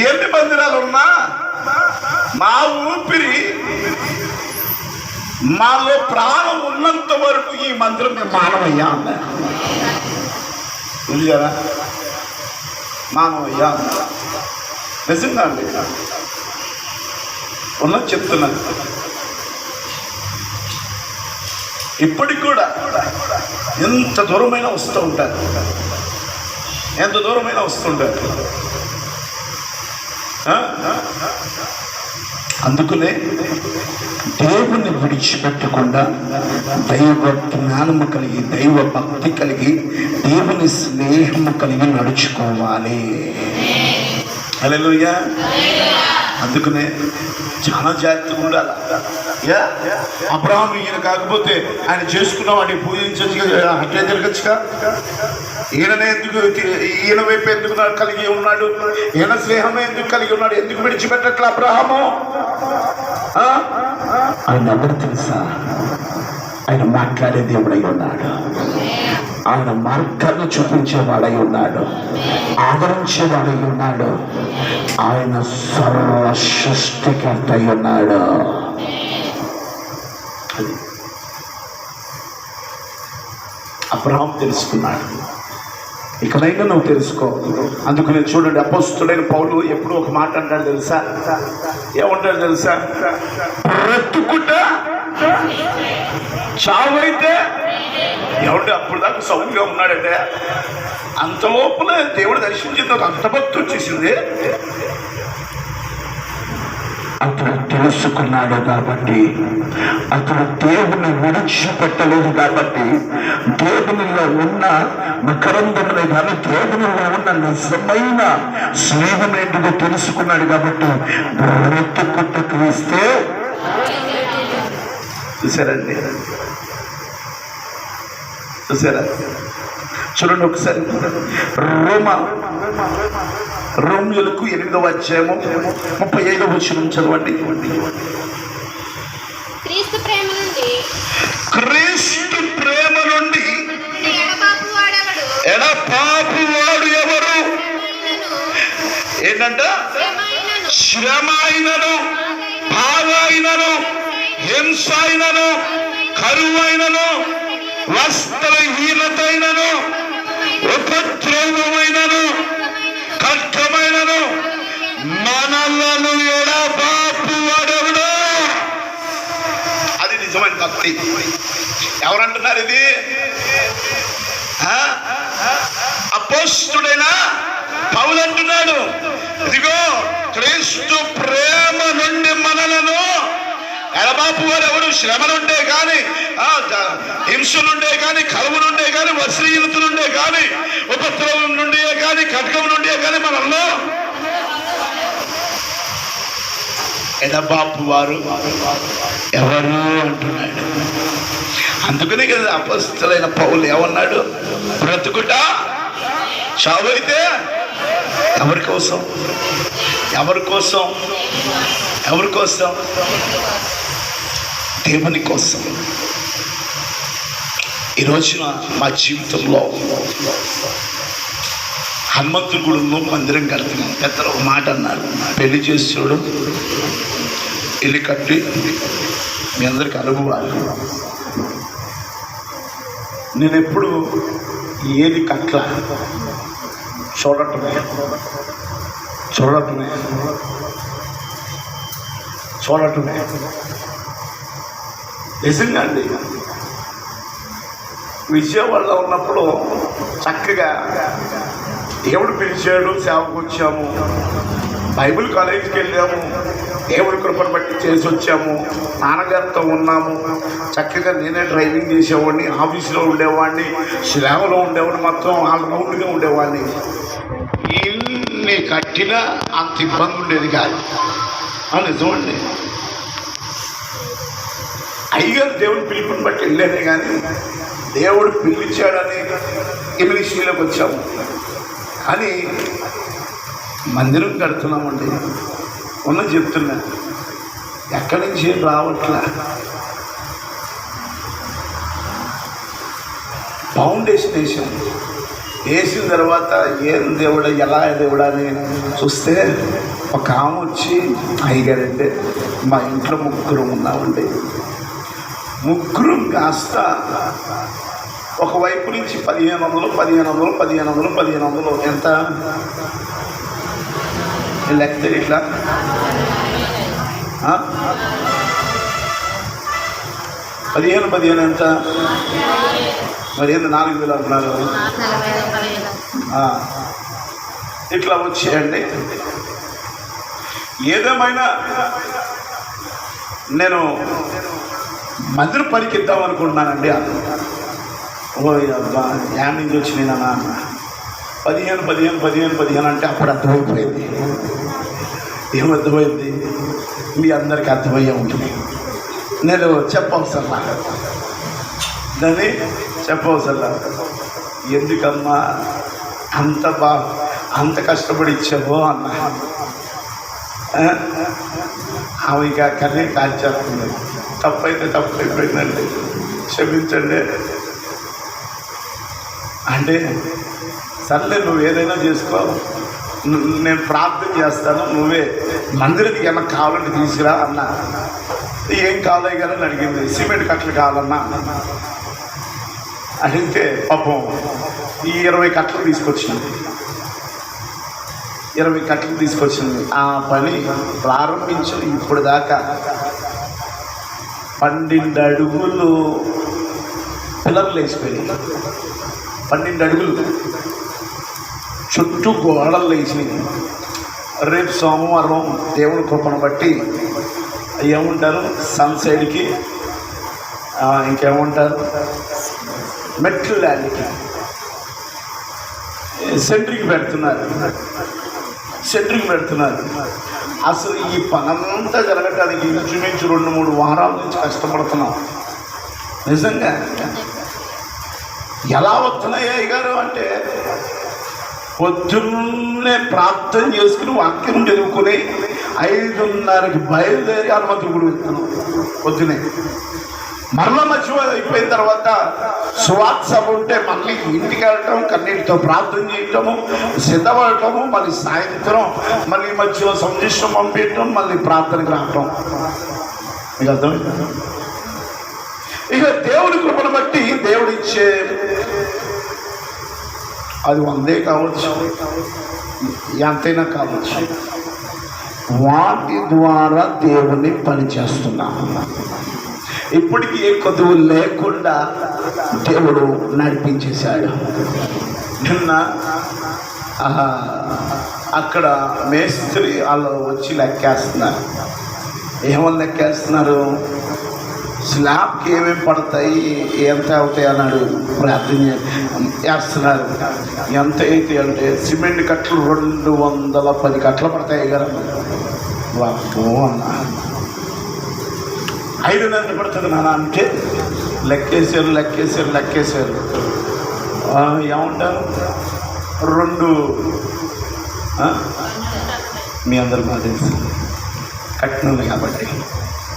Speaker 1: ఎన్ని మందిరాలు ఉన్నా మా ఊపిరి, మాలో ప్రాణం ఉన్నంత వరకు ఈ మందిరం మేము మానవయ్యా అన్నారు. తెలియదా? మానవయ్యా అన్నారు. నిజంగా అండి, ఉన్నది చెప్తున్నాను. ఇప్పటికి కూడా ఎంత దూరమైనా వస్తూ ఉంటారు. అందుకనే దేవుని విడిచిపెట్టకుండా దైవ జ్ఞానము కలిగి, దైవ భక్తి కలిగి, దేవుని స్నేహము కలిగి నడుచుకోవాలి. హల్లెలూయా. అందుకనే చాలా జాగ్రత్తగా ఉండాలి. అబ్రహాము ఈయన కాకపోతే ఆయన చేసుకున్న వాడిని పూజించచ్చుగా, అట్లే తిరగచ్చుగా. ఈయన వైపు ఎందుకు కలిగి ఉన్నాడు? ఈయన స్నేహమే ఎందుకు కలిగి ఉన్నాడు? ఎందుకు విడిచిపెట్టట్లే అబ్రహాము? ఆయన ఎవరు తెలుసా? ఆయన మాట్లాడే దేవుడై ఉన్నాడు. ఆయన మార్గాన్ని చూపించేవాడై ఉన్నాడు, ఆదరించేవాడై ఉన్నాడు. ఆయన సర్వ సృష్టికర్త అయి ఉన్నాడు. అబ్రహాం తెలుసుకున్నాడు. ఇకనైనా నువ్వు తెలుసుకో. అందుకని చూడండి, అపోస్తుడైన పౌలు ఎప్పుడు ఒక మాట అంటాడు తెలుసా? ఏమంటాడు తెలుసా? బ్రతుకుట చావైతే ఎవడు అప్పుడు దాకా సౌండ్గా ఉన్నాడంటే అంత లోపల దేవుడు దర్శించిన అంత భక్తి వచ్చేసింది. అతడు తెలుసుకున్నాడు కాబట్టి, అతడు దేవుని విడిచిపెట్టలేదు కాబట్టి, దేవునిలో ఉన్న మకరందమునే కానీ దేవునిలో ఉన్న నిజమైన స్నేహం ఏంటిదో తెలుసుకున్నాడు కాబట్టి బ్రతుకుటకు ఇస్తే చూసారండి. చూసారా? చూడండి ఒకసారి రోమియోలకు 8వ అధ్యాయము 35వ వచనం చదవండి. క్రీస్తు ప్రేమ నుండి ఎడపాపు వాడు ఎవరు? ఏంటంట? శ్రమ అయినను, బాధ అయినను, హింస అయినను, కరువు అయినను, వస్త్రహీనత అయినను, ఉపద్రవమైనను, కష్టమైనను మనలను ఎడబాపు వాడెవడు? అది నిజమైన భక్తి. ఎవరంటున్నారు ఇది? అపోస్తుడైన పౌలు అంటున్నాడు, ఇదిగో క్రీస్తు ప్రేమ నుండి మనలను ఎడబాపు వాడు ఎవడు? శ్రమలుండే కానీ, హింసలుండే కానీ, కలువు నుండే కానీ, వస్త్రహీనత నుండే కానీ, ఉపద్రవం నుండే కానీ, ఖడ్గం నుండే కానీ మనల్లో ఎడబాపు వారు ఎవరు అంటున్నాడు. అందుకనే కదా అపొస్తలుడైన పౌలు ఏమన్నాడు? బ్రతుకుట చావు అయితే ఎవరి కోసం? ఎవరి కోసం? ఎవరి కోసం? దేవుని కోసం. ఈ రోజున మా జీవితంలో హనుమంతుడి గుడిలో మందిరం కడుతున్నాం. పెద్దలు ఒక మాట అన్నారు, పెళ్లి చేసి చూడు, ఇల్లు కట్టి మీ అందరికి అనుభవాలు. నేను ఎప్పుడు ఏది కట్ల చూడటమే చూడటమే చూడటమే నిజంగా అండి. విజయవాడలో ఉన్నప్పుడు చక్కగా దేవుడు పిలిచాడు, సేవకు వచ్చాము, బైబిల్ కాలేజీకి వెళ్ళాము, దేవుడి కృపను బట్టి చేసి వచ్చాము, నాన్నగారితో ఉన్నాము. చక్కగా నేనే డ్రైవింగ్ చేసేవాడిని, ఆఫీసులో ఉండేవాడిని, సేవలో ఉండేవాడిని, మొత్తం ఆల్రౌండ్గా ఉండేవాడిని. ఇన్ని కట్టినా అంత ఇబ్బంది ఉండేది కాదు. నిజమండి. అయ్యగారు దేవుడి పిలుపుని బట్టి వెళ్ళేదే కానీ దేవుడు పిలిచాడని ఇంగ్లీష్లోకి వచ్చాము. కానీ మందిరం కడుతున్నామండి. ఉన్నది చెప్తున్నా, ఎక్కడి నుంచి ఏం రావట్లా. ఫౌండేషన్ వేసిన తర్వాత ఏం దేవుడా, ఎలా దేవుడా అని చూస్తే ఒక ఆమె వచ్చి, అయ్యగారంటే మా ఇంట్లో ముగ్గురు ఉన్నామండి. ముగ్గురు కాస్త ఒకవైపు నుంచి 1500 ఎంత లెక్క ఇట్లా 15 ఎంత మరి ఏంది 4000 అంటున్నారు. ఇట్లా వచ్చేయండి. ఏదేమైనా నేను మందిరం పనికిద్దాం అనుకుంటున్నానండి. ఓ అబ్బా యాడ్ నుంచి వచ్చినాయి నాన్న 15 అంటే అప్పుడు అర్థమైపోయింది. ఏమర్థమైంది? మీ అందరికీ అర్థమయ్యే ఉంటుంది. నేను చెప్పవసరలా, దాన్ని చెప్పవసరలా. ఎందుకమ్మా అంత కష్టపడి ఇచ్చావో అన్న. ఆమె ఇక కన్నీ కాల్చేస్తుంది. తప్పైతే తప్పైపోయిందండి, క్షమించండి అంటే, సర్లే నువ్వు ఏదైనా చేసుకో, నేను ప్రార్థన చేస్తాను, నువ్వే మందిరానికి ఏమన్నా కావాలంటే తీసుకురా అన్న. ఏం కావాలి కదా అని అడిగింది. సిమెంట్ కట్టలు కావాలన్నా అడిగితే పాపం ఈ 20 కట్టలు తీసుకొచ్చింది. 20 కట్టలు తీసుకొచ్చింది. ఆ పని ప్రారంభించి ఇప్పుడు దాకా 12 అడుగులు పిల్లర్లు వేసిపోయినాయి. 12 అడుగులు చుట్టూ గోడలు వేసినాయి. రేపు సోమవారం దేవుడి కృపను బట్టి ఏముంటారు, సన్సైడ్కి ఇంకేముంటారు, మెట్ల ల్యాండ్కి సెంట్రింగ్ పెడుతున్నారు. అసలు ఈ పనంతా జరగటానికి ఇంచుమించు 2-3 వారాల నుంచి కష్టపడుతున్నాం. నిజంగా ఎలా వస్తున్నాయి అయ్యగారు అంటే, పొద్దున్నే ప్రార్థన చేసుకుని వాక్యం చదువుకుని 5:30కి బయలుదేరి హనుమంతుడి గుడి వెళ్తున్నాం పొద్దునే. మరల మధ్య అయిపోయిన తర్వాత సువార్త సభ ఉంటే మళ్ళీ ఇంటికి వెళ్ళటం, కన్నీటితో ప్రార్థన చేయటము, సిద్ధపడటము, మళ్ళీ సాయంత్రం మళ్ళీ మధ్యలో సందేశం పంపించడం, మళ్ళీ ప్రార్థనకు రావటం. మీకు అర్థమైంది? ఇక దేవుడి కృపను బట్టి దేవుడిచ్చే అది 100 కావచ్చు, ఎంతైనా కావచ్చు, వాటి ద్వారా దేవుని పని చేస్తున్నాము. ఇప్పటికీ ఏ కొదువు లేకుండా దేవుడు నడిపించేశాడు. నిన్న అక్కడ మేస్త్రి వాళ్ళు వచ్చి లెక్కేస్తున్నారు. ఏమని లెక్కేస్తున్నారు? స్లాబ్కి ఏమేమి పడతాయి, ఎంత అవుతాయి అన్నాడు. ప్రార్థన చేస్తున్నారు. ఎంత అయితే అంటే సిమెంట్ కట్టలు 210 కట్టలు పడతాయి కదా. వాపో అన్నా, 500 పడుతుంది నాన్న అంటే లెక్కేసారు. ఏమంటారు, 2 మీ అందరూ నాకు తెలుసు కట్టినది కాబట్టి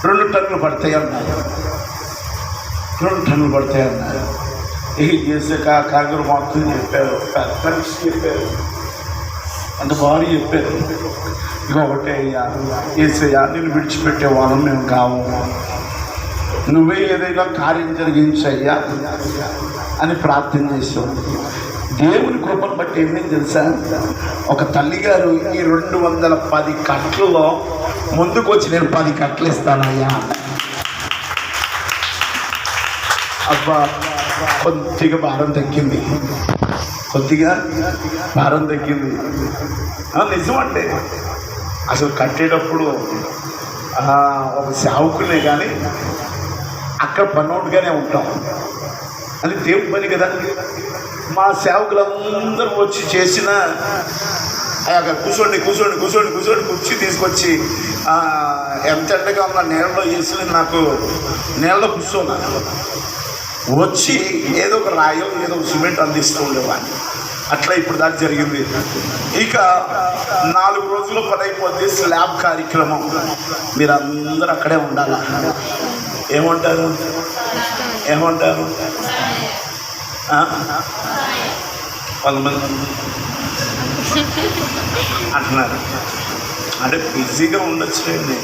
Speaker 1: 2 టన్నులు పడతాయి అన్నారు. 2 టన్నులు పడతాయి అన్నారు. ఇది చేసాక కాంగ్రెస్ మొత్తం చెప్పారు, పరీక్ష చెప్పారు, అంత భారీ చెప్పారు. ఇంకొకటే, ఏసయ్యా నేను విడిచిపెట్టే వాళ్ళం మేము కావు, నువ్వే ఏదైనా కార్యం జరిగించయ్యా అని ప్రార్థన చేసాం. దేవుని కృపను బట్టి ఏమేమి తెలుసా, ఒక తల్లిగారు ఈ 210 కట్టలలో ముందుకు వచ్చి నేను 10 కట్టలు ఇస్తానయ్యా. అబ్బా, కొద్దిగా భారం తగ్గింది. నిజమంటే అసలు కట్టేటప్పుడు ఒక సేవకునే కానీ అక్కడ పనోటుగానే ఉంటాం. అది దేవుడి పని కదా. మా సేవకులందరూ వచ్చి చేసిన అక్కడ కూర్చోండి కుర్చీ తీసుకొచ్చి ఎంత ఎండగా ఉన్న నీళ్ళలో వేసి నాకు నీళ్ళలో కూర్చోన్నాను. వచ్చి ఏదో ఒక రాయో ఏదో ఒక సిమెంట్ అందిస్తూ ఉండేవాడిని. అట్లా ఇప్పుడు దాకా జరిగింది. ఇక 4 రోజుల్లో పని అయిపోద్ది స్లాబ్ కార్యక్రమం. మీరు అందరూ అక్కడే ఉండాలా. ఏమంటారు కొంతమంది అంటున్నారు. అంటే బిజీగా ఉండొచ్చులేండి,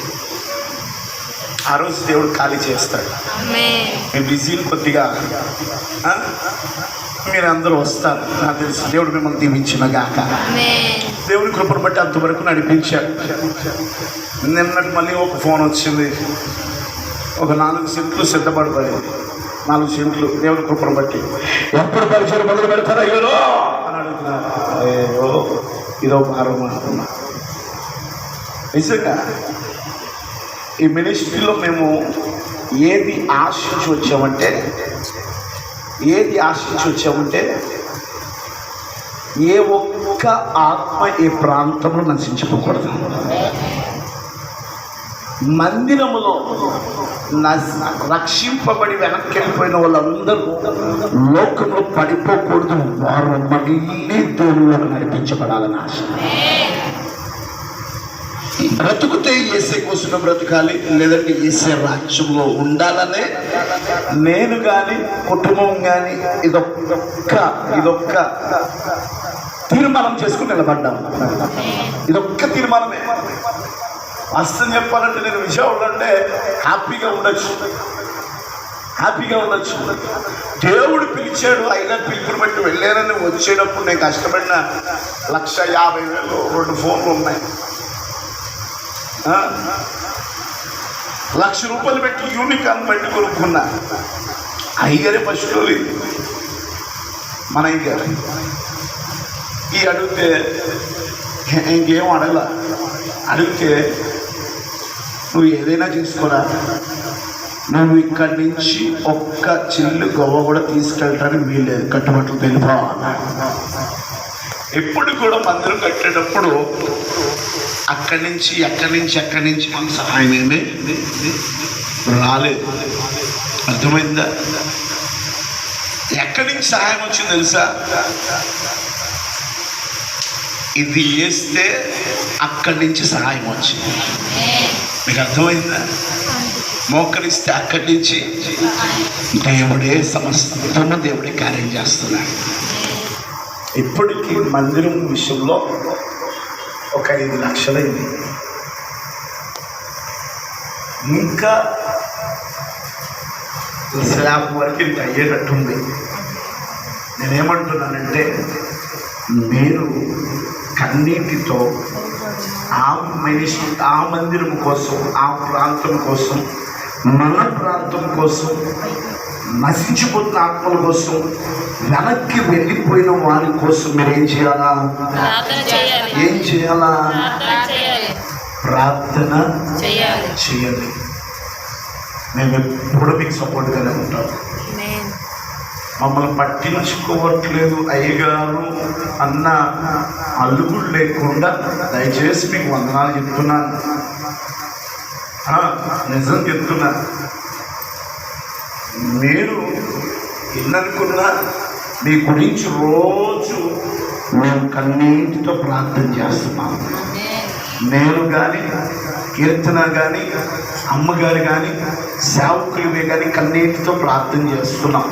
Speaker 1: ఆ రోజు దేవుడు ఖాళీ చేస్తాడు. మీ బిజీని కొద్దిగా మీరు అందరూ వస్తారు. నాకు తెలుసు దేవుడు మిమ్మల్ని దీవించిన గాక. దేవుడి కృపను బట్టి అంతవరకు నడిపించాడు. నిన్నటి మళ్ళీ ఒక ఫోన్ వచ్చింది, ఒక 4 సెంట్లు సిద్ధపడబడింది. 4 సెంట్లు దేవుడి కృపను బట్టి. ఎప్పుడు పరిచయం మొదలు పెడతారా అయ్యో అని అడుగుతున్నారు. అయ్యో ఇదో భారం అనుకున్నా. నిజంగా ఈ మినిస్ట్రీలో మేము ఏది ఆశించి వచ్చామంటే ఏ ఒక్క ఆత్మ ఏ ప్రాంతంలో నశించిపోకూడదు. మందిరములో రక్షింపబడి వెనక్కి వెళ్ళిపోయిన వాళ్ళందరూ లోకంలో పడిపోకూడదు. వారు మళ్ళీ దేవుళ్ళకు నడిపించబడాలని ఆశ. బ్రతుకుతే ఏసే కోసం బ్రతకాలి, లేదంటే ఏసే రాజ్యంలో ఉండాలనే నేను కానీ కుటుంబం కానీ ఇదొక్క తీర్మానం చేసుకుని నిలబడ్డాము. ఇదొక్క తీర్మానమే. వాస్తవం చెప్పాలంటే నేను విజయవాడలో అంటే హ్యాపీగా ఉండొచ్చు. దేవుడు పిలిచాడు, అయినా పిలుపుని బట్టి వెళ్ళానని వచ్చేటప్పుడు నేను కష్టపడిన 1,50,000 2 ఫోన్లు ఉన్నాయి. ₹1,00,000 పెట్టి యూనికాన్ బండి కొనుక్కున్నా. అయ్యగారే ఫస్ట్ మన అయ్యగారు ఈ అడిగితే ఇంకేం అడిగితే నువ్వు ఏదైనా చేసుకోరా, నువ్వు ఇక్కడి నుంచి ఒక్క చిల్లు గవ్వ కూడా తీసుకెళ్ళడానికి వీల్లేదు, కట్టుబట్టలు తెలిపోవాలి. ఎప్పుడు కూడా మందిరం కట్టేటప్పుడు ఎక్కడి నుంచి మన సహాయం ఏమీ రాలేదు. అర్థమైందా? ఎక్కడి నుంచి సహాయం వచ్చింది తెలుసా? ఇది వేస్తే అక్కడి నుంచి సహాయం వచ్చింది. మీకు అర్థమైందా? మోకరిస్తే అక్కడి నుంచి దేవుడే సమస్తము దేవుడే కార్యం చేస్తున్నాడు. ఇప్పటికీ మందిరం విషయంలో ఒక 5 లక్షలైంది. ఇంకా స్లాబ్ వరకు ఇంత అయ్యేటట్టుంది. నేనేమంటున్నానంటే మీరు కన్నీటితో ఆ మందిరం కోసం, ఆ ప్రాంతం కోసం, మన ప్రాంతం కోసం, నశించిపోతున్న ఆత్మల కోసం, వెనక్కి వెళ్ళిపోయిన వారి కోసం మీరు ఏం చేయాలా? ప్రార్థన చేయాలి. మేము ఎప్పుడు మీకు సపోర్ట్గానే ఉంటాం. మమ్మల్ని పట్టించుకోవట్లేదు అయ్యగారు అన్న అల్లుగుడు లేకుండా దయచేసి మీకు వందనాలు చెప్తున్నాను. నిజం చెప్తున్నాను. మీరు ఎన్ననుకున్నా మీ గురించి రోజు మేము కన్నీటితో ప్రార్థన చేస్తున్నాము. నేను కానీ, కీర్తన కానీ, అమ్మగారు కానీ, సేవకులమే కానీ కన్నీటితో ప్రార్థన చేస్తున్నాం.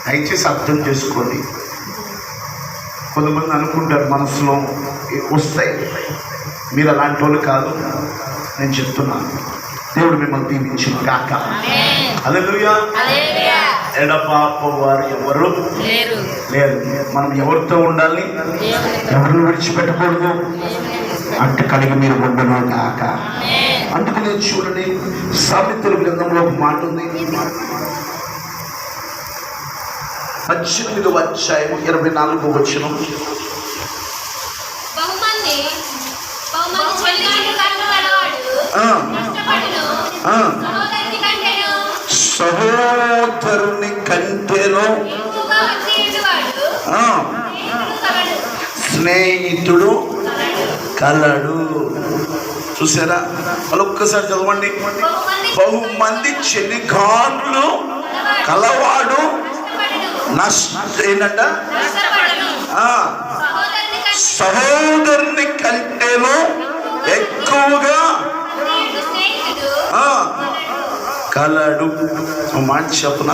Speaker 1: దయచేసి అర్థం చేసుకోండి. కొంతమంది అనుకుంటారు మనసులో వస్తాయి, మీరు అలాంటి వాళ్ళు కాదు. నేను చెప్తున్నాను, దేవుడు మిమ్మల్ని దీవించును గాక. హల్లెలూయా. ఎడపాప వారు ఎవరు లేరు. మనం ఎవరితో ఉండాలి? ఎవరిని విడిచిపెట్టకూడదు. అట్టు కలిగి మీరు ఉండను గాక. అందుకనే చూడండి, సామెతల గ్రంథంలో ఒక మాట ఉంది. 18వ అధ్యాయం 24వ వచనం. సహోదరుని కంటేనో స్నేహితుడు కలడు. చూసారా? మరొక్కసారి చదవండి. బహుమంది చెలికారులు కలవాడు ఏంటంట? సహోదరుని కంటేనో ఎక్కువగా కలడు. మాట చెప్పున.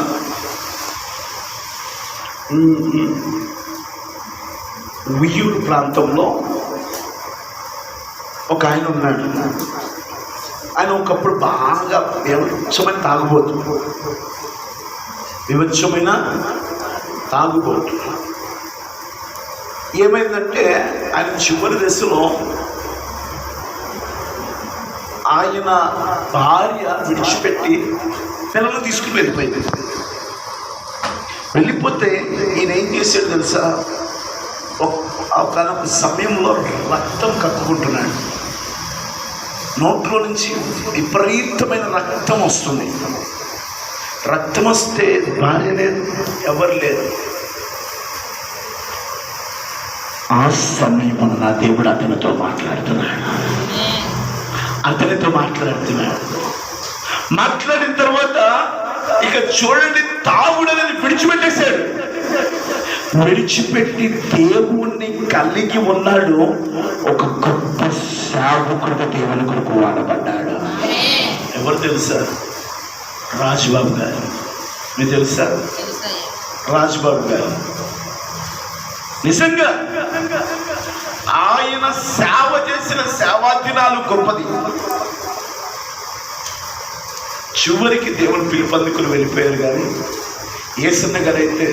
Speaker 1: ఉయ్యూరు ప్రాంతంలో ఒక ఆయన ఉన్నాడు. ఆయన ఒకప్పుడు బాగా వివచ్చమైన తాగుబోతు. ఏమైందంటే ఆయన చివరి దశలో ఆయన భార్య విడిచిపెట్టి పిల్లలు తీసుకుని వెళ్ళిపోతే ఈయన ఏం చేశాడు తెలుసా? ఒక సమయంలో రక్తం కక్కుకుంటున్నాడు. నోట్లో నుంచి విపరీతమైన రక్తం వస్తుంది. రక్తం వస్తే భార్య లేదు, ఎవరు లేదు. ఆ సమయంలో నా దేవుడు అతనితో మాట్లాడుతున్నాడు. మాట్లాడిన తర్వాత ఇక చూడండి, తాగుడు అనేది విడిచిపెట్టేశాడు. విడిచిపెట్టి దేవుణ్ణి కలిగి ఉన్నాడు. ఒక గొప్ప సేవకుడిగా దేవుని కొరకు వాడబడ్డాడు. ఎవరు తెలుసా? రాజ్బాబు గారు. మీకు తెలుసా? రాజ్బాబు గారు నిజంగా ఆయన సేవ చేసిన సేవా దినాలు గొప్పది. చివరికి దేవుని పిలుపందుకుని వెళ్ళిపోయారు. కానీ యేసన్న గారు అయితే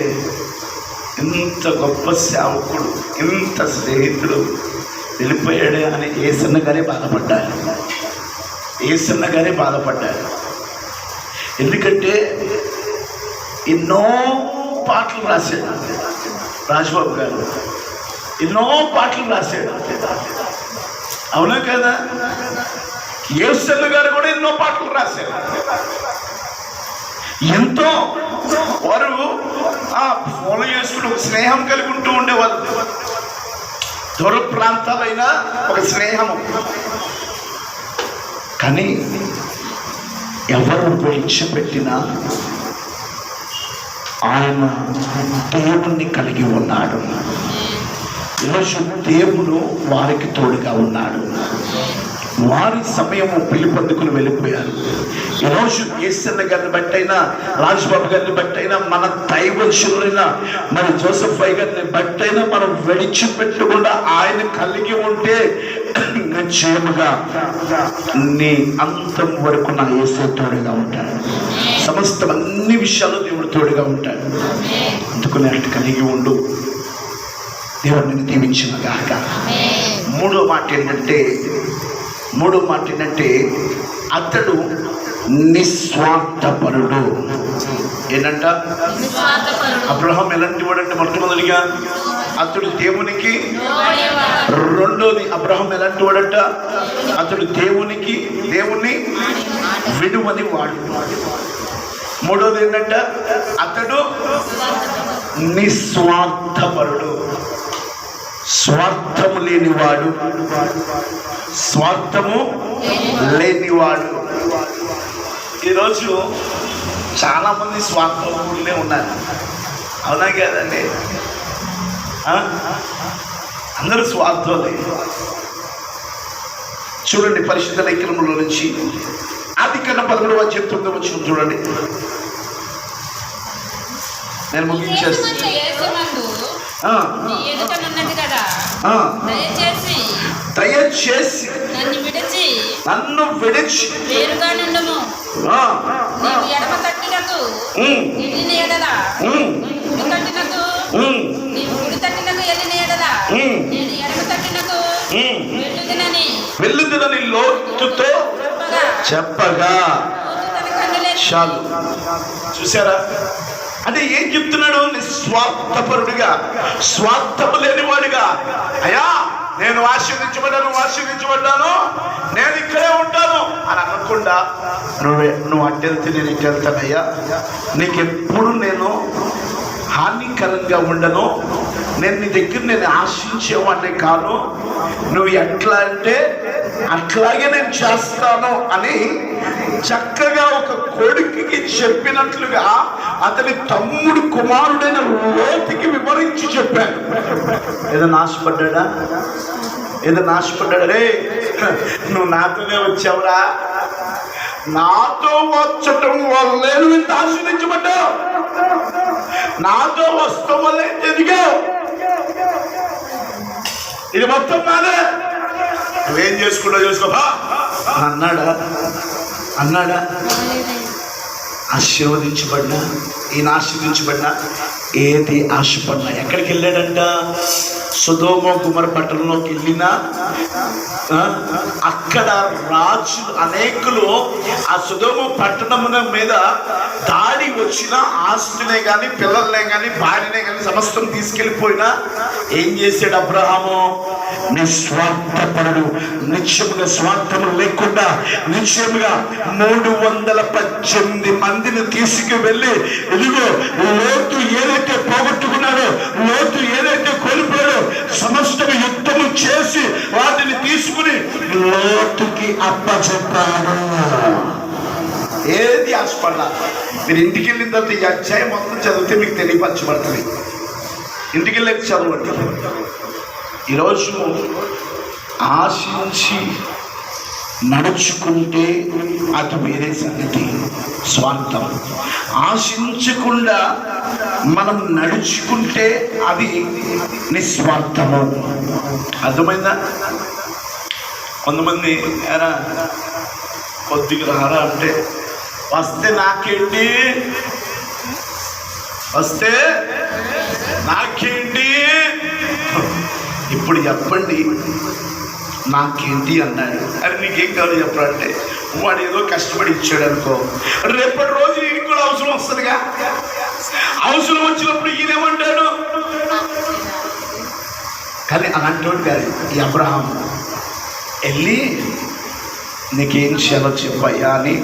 Speaker 1: ఇంత గొప్ప సేవకుడు, ఇంత స్నేహితుడు వెళ్ళిపోయాడే అని యేసన్న గారే బాధపడ్డారు. యేసన్న గారే బాధపడ్డారు. ఎందుకంటే ఎన్నో పాటలు రాశాడు రాజబాబు గారు, ఎన్నో పాటలు రాశాడు. అవునా కదా? యేసన్న గారు కూడా ఎన్నో పాటలు రాశారు. ఎంతో వారు ఫోన్లు చేసుకుని ఒక స్నేహం కలిగి ఉంటూ ఉండేవారు. దూర ప్రాంతాలైనా ఒక స్నేహము. కానీ ఎవరు విడిచిపెట్టినా ఆయన దేవుణ్ణి కలిగి ఉన్నాడు. ఈరోజు దేవుడు వారికి తోడుగా ఉన్నాడు. వారి సమయము పిలుపొందుకుని వెళ్ళిపోయారు. ఈరోజు యేసన్న గారిని బట్టైనా, రాజబాబు గారిని బట్టైనా, మన దైవజనులైన మన జోసెఫ్ అయ్య గారిని బట్టైనా మనం విడిచిపెట్టకుండా ఆయన కలిగి ఉంటే నిశ్చయముగా నీ అంతం వరకు నా యేసే తోడుగా ఉంటాడు. సమస్తం అన్ని విషయాలు దేవుడు తోడుగా ఉంటాడు. అందుకని అటు కలిగి ఉండు. దేవుడిని దీవించిన గాక. మూడో మాట ఏంటంటే అతడు నిస్వార్థపరుడు. ఏంటంట? అబ్రహాం ఎలాంటి వాడంటే మొట్టమొదటిగా అతడు దేవునికి, రెండోది అబ్రహాం ఎలాంటి వాడంట? అతడు దేవుణ్ణి విడువని వాడు. మూడోది ఏంటంట? అతడు నిస్వార్థపరుడు. స్వార్థము లేనివాడు. ఈరోజు చాలా మంది స్వార్థములే ఉన్నారు. అవునా కదండి? అందరూ స్వార్థులే. చూడండి పరిశుద్ధ లేఖనములో నుంచి ఆదికాండం 11వ అధ్యాయం 9వ వచనం చూడండి. నేను ముగించేస్తాను. దయచేసి నన్ను విడిచి వెళ్ళుదునని లోతుతో చెప్పగా చాలు. చూసారా? అంటే ఏం చెప్తున్నాడు? నిస్వార్థపరుడుగా, స్వార్థము లేనివాడుగా, అయ్యా నేను ఆశీర్వించబడ్డాను, నేను ఇక్కడే ఉంటాను అని అనకుండా, నువ్వు అడ్డెళ్తే నేను ఇటు వెళ్తానయ్యా, నీకెప్పుడు నేను హానికరంగా ఉండను, నేను నీ దగ్గర నేను ఆశించేవాడిని కాను, నువ్వు ఎట్లా అంటే అట్లాగే నేను చేస్తాను అని చక్కగా ఒక కొడుకుకి చెప్పినట్లుగా అతని తమ్ముడు కుమారుడైన లోతుకి వివరించి చెప్పాడు. ఏదైనా ఆశపడ్డా? రే నువ్వు నాతోనే వచ్చావురా, నాతో వచ్చటం వల్లే నువ్వు ఇంత ఆశీర్వదించబడ్డావు, నాతో వస్తాం వల్లే ఎదిగావు, ఇది మొత్తం నాదే, నువ్వేం చేసుకుంటావు చేసుకోవా అన్నాడా? ఆశీర్వదించబడినా, ఈయన ఆశీర్వదించబడినా, ఏది ఆశపడినా ఎక్కడికి వెళ్ళాడంట? సొదొమ గొమొర్రా పట్టణంలోకి వెళ్ళినా అక్కడ రాజులు అనేకులు ఆ సొదొమ పట్టణమున మీద దాడి వచ్చిన ఆస్తులే కానీ, పిల్లలనే కానీ, భార్యనే కానీ సమస్తం తీసుకెళ్ళిపోయినా ఏం చేశాడు అబ్రహాము? నిస్వార్థపరుడు. నిత్యముగా స్వార్థము లేకుండా నిత్యముగా 318 మందిని తీసుకువెళ్ళి, ఇదిగో లోతు ఏదైతే పోగొట్టుకున్నాడో, లోతు ఏదైతే కోల్పోయాడో సమస్తము యుద్ధము చేసి వాటిని తీసుకుని లోతుకి అప్పచెప్పాడు. ఏది ఆశపడ్డా మీరు ఇంటికి వెళ్ళిన తర్వాత ఈ అధ్యాయం మొత్తం చదివితే మీకు తెలియపరచబడుతుంది. ఇంటికి వెళ్ళి చదవండి. ఈరోజు ఆశించి నడుచుకుంటే అది వేరే సంగతి, స్వార్థం. ఆశించకుండా మనం నడుచుకుంటే అది నిస్వార్థము. అర్థమైందా? కొంతమంది ఎరా కొద్దిగా రారా అంటే, వస్తే నాకేంటి, వస్తే నాకేంటి, ఇప్పుడు చెప్పండి నాకేంటి అన్నాడు. అది నీకేం కావాలి చెప్పాలంటే, వాడు ఏదో కష్టపడి ఇచ్చాడు అనుకో, రేపటి రోజు ఈయనకి కూడా అవసరం వస్తుందిగా. అవసరం వచ్చినప్పుడు ఈయనేమంటాడు? కానీ అలాంటి గారు ఈ అబ్రహాం వెళ్ళి నీకేం చేయాలో చెప్పయ్యా అని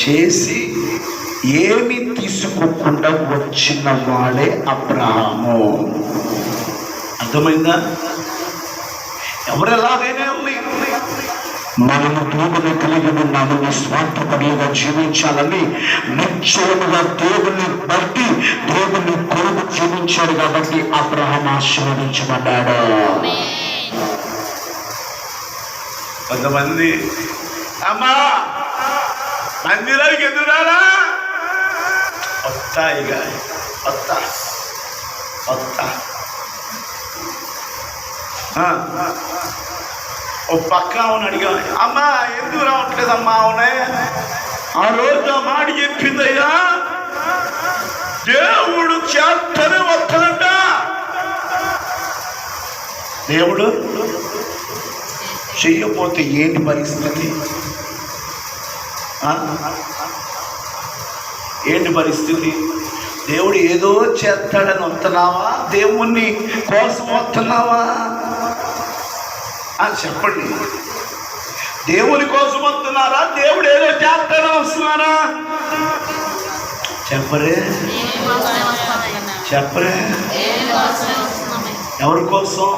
Speaker 1: చేసి ఏమి తీసుకోకుండా వచ్చిన వాడే అబ్రహాము. అర్థమైందా? ఎవరు ఎలాగైనా ఉంది, మనము దేవుని కలిగి ఉన్నాము, నిస్వార్థపడిగా జీవించాలని నిశ్చయముగా దేవుని బట్టి దేవుని కొరకు జీవించాడు కాబట్టి అబ్రహాం ఆశీర్వదించబడ్డాడు. కొంతమంది అమ్మా మందిరానికి ఎదురాలా వస్తాయిగా వస్తా ఓ పక్క అవును అడిగా, అమ్మా ఎందుకు రావట్లేదమ్మా? అవునే ఆ రోజు ఆ మాట చెప్పిందయ్యా, దేవుడు చేస్తూనే వస్తాడంట. దేవుడు చెయ్యకపోతే ఏంటి పరిస్థితి? ఏంటి పరిస్థితి? దేవుడు ఏదో చేస్తాడని వస్తున్నావా? దేవుణ్ణి కోసం వస్తున్నావా అని చెప్పండి. దేవుని కోసం వస్తున్నారా? దేవుడు ఏదో చేస్తాడని వస్తున్నారా? చెప్పరే ఎవరి కోసం?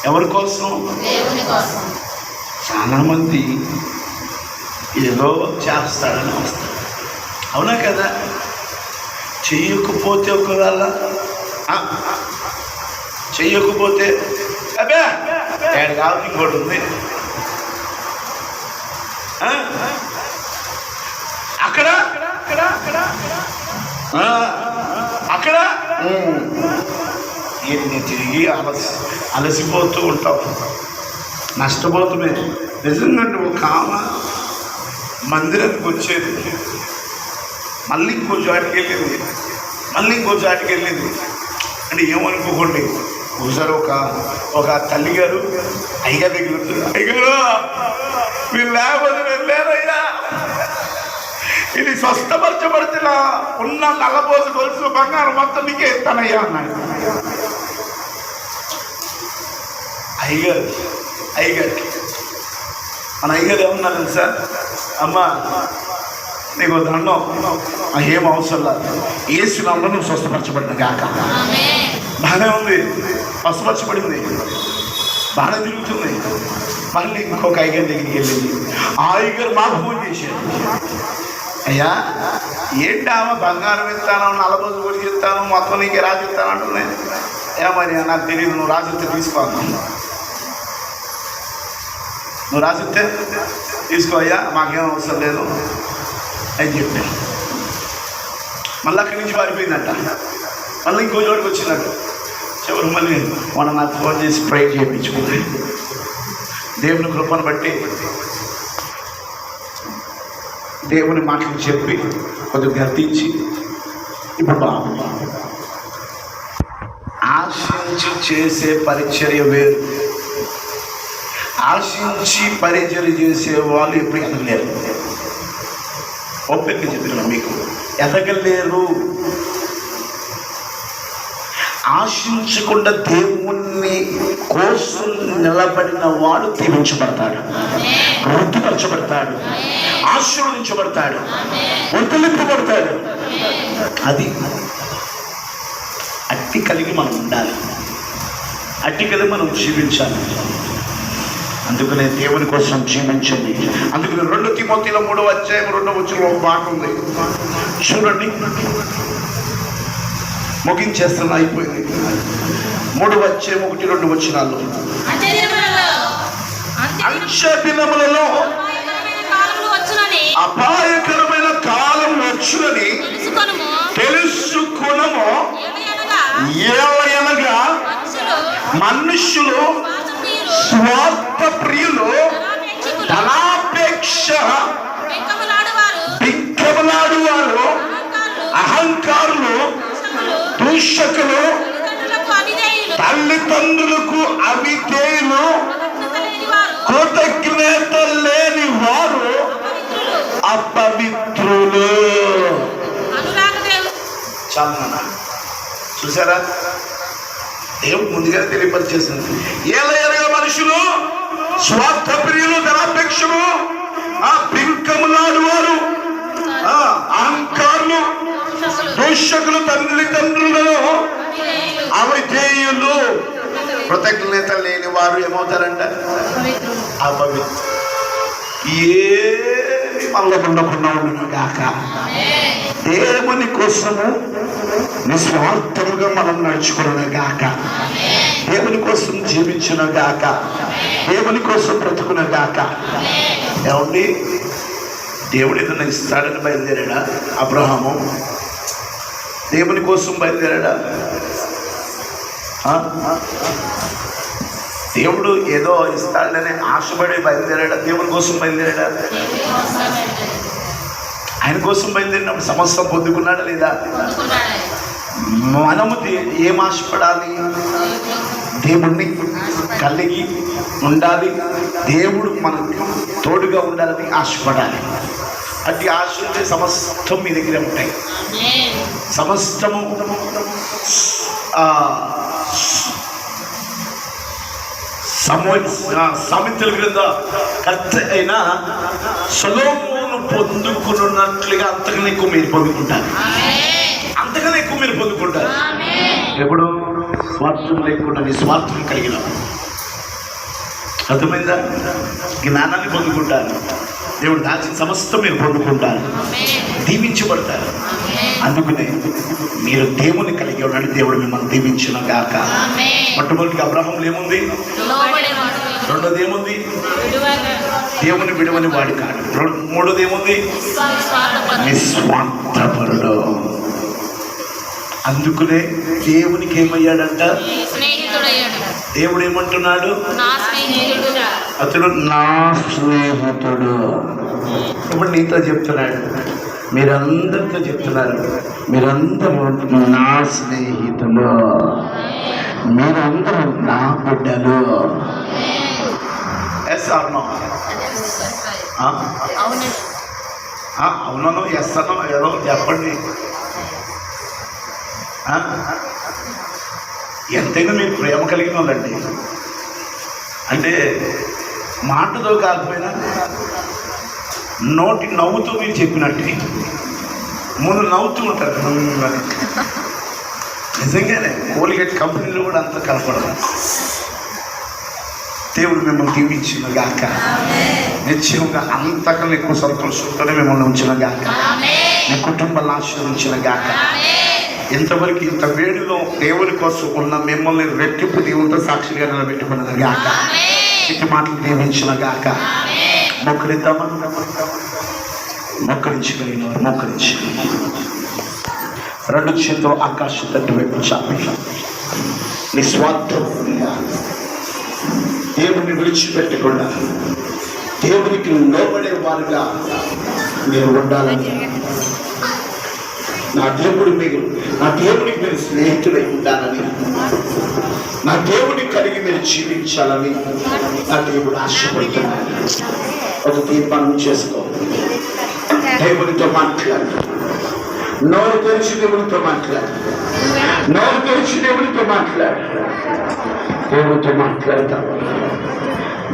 Speaker 1: ఎవరి కోసం? చాలా మంది ఏదో చేస్తాడని వస్తారు. అవునా కదా? చెయ్యకపోతే ఒకవేళ చెయ్యకపోతే అబ్బే ఏడు కావాలి ఇంకోటి ఉంది అక్కడ అక్కడ ఎన్ని తిరిగి అలసిపోతూ ఉంటావు, నష్టపోతుమే. నిజంగా నువ్వు మందిరానికి వచ్చేది, మళ్ళీ ఇంకో చాటికి వెళ్ళింది, మళ్ళీ ఇంకో చాటికి వెళ్ళింది అంటే ఏమనుకోకండి. ఒకసారి ఒక తల్లిగారు అయ్యగారి దగ్గర ఉంటుంది, అయ్యగారు మీరు లేకపోతే వెళ్ళారయ్యా, ఇది స్వస్థపరచబడుతున్నా ఉన్న నల్లబోసు గొలుసు బంగారం మొత్తం నీకే ఇస్తానయ్యా అన్నాడు. అయ్యగారికి మన అయ్యగారు ఏమన్నాను సార్, అమ్మా నీకు దండం, ఏం అవసరం లేదు, ఏసునామములో నువ్వు స్వస్థపరచబడిన కాక. బాగానే ఉంది, స్వస్థపరచబడింది, బాగానే తిరుగుతుంది. మళ్ళీ ఇంకొక అయ్యగారి దగ్గరికి వెళ్ళింది. ఆ అయ్యగారు మాకు ఫోన్ చేశాడు, అయ్యా ఏంటి ఆమె బంగారం ఇస్తాను, నలబోజు కొడికి ఇస్తాను, మొత్తం నీకే రాజు ఇస్తాను అంటుంది. ఏమని నాకు తెలియదు, నువ్వు రాసిస్తే తీసుకోను, నువ్వు రాసిస్తే తీసుకో అయ్యా, మాకేం అవసరం లేదు అని చెప్పాను. మళ్ళీ అక్కడి నుంచి పారిపోయిందంట. మళ్ళీ ఇంకో చోటుకి వచ్చిందంట. చివరికి మళ్ళీ మనం నాకు ఫోన్ చేసి ప్రే చేయించుకుంది. దేవుని కృపను బట్టి దేవుని మాటలు చెప్పి కొద్దిగా గర్తించి ఇప్పుడు బాగుంది. ఆశించి చేసే పరిచర్య వేరు, ఆశించి పరిచర్య చేసే వాళ్ళు ఎప్పుడు ఎదగలేరు. ఓపెన్గా చెప్పిన మీకు ఎదగలేరు. ఆశించకుండా దేవుణ్ణి కోసం నిలబడిన వాడు దీవించబడతాడు, వృద్ధిపరచబడతాడు, ఆశీర్వదించబడతాడు, వర్ధలింపబడతాడు. అది అట్టి కలిగి మనం ఉండాలి, అట్టి కలిగి మనం జీవించాలి. అందుకనే దేవుని కోసం జీవించండి. అందుకనే 2 తిమోతిలో 3వ అధ్యాయం 2వ వచనంలో ఒక మాట ఉంది, చూడండి. ముగించేస్తున్నా, అయిపోయింది. 3వ అధ్యాయం 1-2 వచనాల్లో, అంత్య దినములలో అపాయకరమైన కాలం వచ్చునని తెలుసుకొనుము. ఏలయనగా మనుష్యులు స్వార్థ ప్రియులు, ధనాపేక్ష, బిక్కమలాడువారు, అహంకారులు, దూషకులు, తల్లిదండ్రులకు అవిధేయులు, కృతజ్ఞత లేని వారు అపవిత్రులు. చాలా చూసారా, దేవుడు ముందుగానే తెలియపరిచేసింది. ఏలయనగా మనుషులు స్వార్థ ప్రియులు, ధనాపేక్షలు, పింకములాడువారు, అహంకారులు, దూషకులు, తండ్రులను, అవిధేయులు. కృతజ్ఞత లేని వారు ఏమవుతారంట? అపవిత్రులు. ఏమి మల్లకుండా ఉండను గాక. దేవుని కోసము నిస్వార్థముగా మనం నడుచుకున్న గాక. దేవుని కోసం జీవించిన గాక. దేవుని కోసం బ్రతుకున్న గాక. ఏమండి, దేవుడు ఏదైనా ఇస్తాడని బయలుదేరాడా అబ్రహాము? దేవుని కోసం బయలుదేరాడా? దేవుడు ఏదో ఇస్తాడని ఆశపడి బయలుదేరాడా? దేవుని కోసం బయలుదేరాడా? ఆయన కోసం బయలుదేరినప్పుడు సమస్తం పొందుకున్నాడా లేదా? మనము ఏం ఆశపడాలి? దేవుణ్ణి కలిగి ఉండాలి, దేవుడు మనకు తోడుగా ఉండాలని ఆశపడాలి. అట్టి ఆశ ఉంటే సమస్తం మీ దగ్గర ఉంటాయి. సమస్తము సామెతల క్రింద కర్త అయిన సొలొమోను పొందుకున్నట్లుగా అంతకన్నా ఎక్కువ మీరు పొందుకుంటారు. అంతకన్నా ఎక్కువ మీరు పొందుకుంటారు. ఎప్పుడు? స్వార్థం లేకుండా నిస్వార్థం కలిగిన. అర్థమైందా? జ్ఞానాన్ని పొందుకుంటారు. దేవుడు దాచిన సమస్తం మీరు పొందుకుంటారు, దీవించబడతారు. అందుకనే మీరు దేవుని కలిగి ఉండండి. దేవుడు మిమ్మల్ని దీవించిన గాక. మొట్టమొదటిగా అబ్రహాములో ఏముంది? రెండోది ఏముంది? దేవుని విడవని వాడి కాడు. మూడోది ఏముంది? నిస్వార్థపరుడు. అందుకనే దేవునికి ఏమయ్యాడంట? దేవుడు ఏమంటున్నాడు? అతడు నా స్నేహితుడు. ఇప్పుడు నీతో చెప్తున్నాడు, మీరందరితో చెప్తున్నారు, మీరందరూ నా స్నేహితులు, మీరందరూ నా బిడ్డలు. ఎస్ అవును, అవునను ఎస్ అన్నో ఏదో చెప్పండి. ఎంతైనా మీరు ప్రేమ కలిగిన వాళ్ళండి. అంటే మాటతో కాకపోయినా నోటి నవ్వుతూ మీరు చెప్పినట్టే ముందు నవ్వుతూ ఉంటారు. నిజంగానే కోల్గేట్ కంపెనీలో కూడా అంత కనపడదు. దేవుడు మిమ్మల్ని దీవించిన గాక. నిశ్చయంగా అంతకన్నా ఎక్కువ సంతోషంతోనే మిమ్మల్ని ఉంచిన గాక. మీ కుటుంబాలను ఆశీర్వదించిన గాక. ఇంతవరకు ఇంత వేడిలో దేవుని కోసం ఉన్న మిమ్మల్ని రెట్టింపు దేవునితో సాక్షిగా నిలబెట్టుకున్నది గాక. ఇటు మాటలు దీవించిన గాక. మొక్కరిద్దామా? మొక్కరించగలిగిన వారు మొక్కరించి రెండు చేతులు ఆకాశం తట్టు వైపు చాపి నిస్వార్థం దేవుని విడిచిపెట్టకుండా దేవునికి లోబడే వారుగా మీరు ఉండాలని, నా దేవుడికి మీరు స్నేహితులై ఉండాలని, నా దేవుని కలిగి మీరు జీవించాలని నా దేవుడు ఆశపడుతున్నాను. ఒక తీర్మానం చేసుకో. దేవునితో మాట్లాడు. నోరు తెరిచి దేవునితో మాట్లాడు. నోరు తెరిచి దేవునితో మాట్లాడు. దేవునితో మాట్లాడతావా?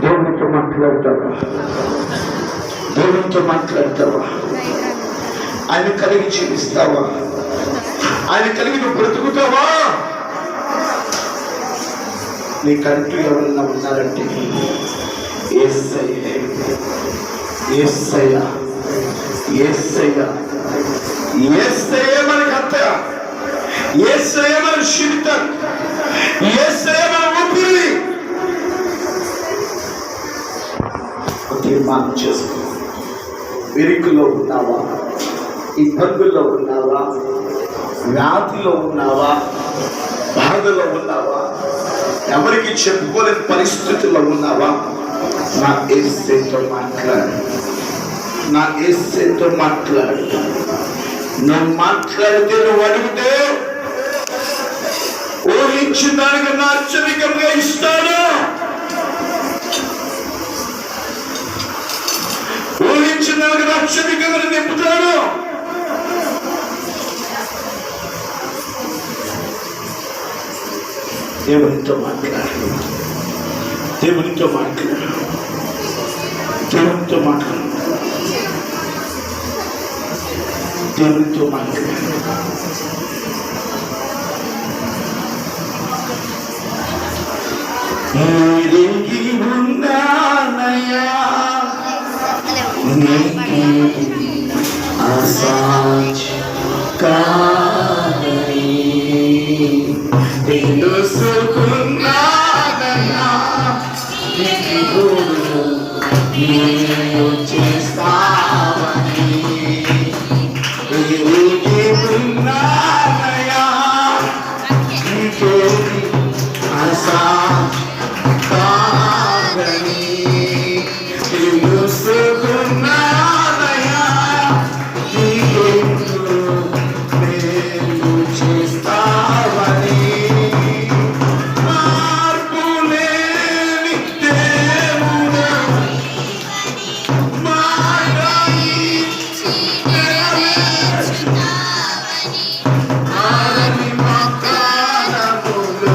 Speaker 1: దేవునితో మాట్లాడతావా? దేవునితో మాట్లాడతావా? ఆయన కలిగి జీవిస్తావా? ఆయన కలిగి నువ్వు బ్రతుకుతావా? నీకంటూ ఎవరన్నా ఉన్నారంటే యేసయ్య, యేసయ్య, యేసయ్య, యేసయ్య మనకు అంత, యేసయ్య మన జీవితం, యేసయ్య మన ఊపిరి. తీర్మానం చేసుకో. విరికులో ఉన్నావా? ఇబ్బందుల్లో ఉన్నావా? వ్యాధిలో ఉన్నావా? బాధలో ఉన్నావా? ఎవరికి చెప్పుకోలేని పరిస్థితుల్లో ఉన్నావా? నా యేసుతో మాట్లాడు. నా యేసుతో మాట్లాడు. నువ్వు మాట్లాడితే, నువ్వు అడిగితే ఊహించిన దానికన్నా అత్యధికంగా ఇస్తాను. మనకు రక్షణగా నింపుతాడు. దేవునితో మాట్లాడు, దేవునితో మాట్లాడు, దేవునితో మాట్లాడు, దేవునితో మాట్లాడు. నీకి ఉన్నానయ్యా, నీకి అసాధ్యం కాదని తెలుసుకున్నానయ్యా, నీకు నేను చేస్తావని. నీకి ఉన్నానయ్యా, నీకే అసాధ్యం కాదని తెలుసుకున్నానయ్యా, నీకు నేను చేస్తావని. మార్పు లేని దేవుడు, మాట ఇచ్చి నెరవేర్చుతావని. ఆరని వాగ్దానములు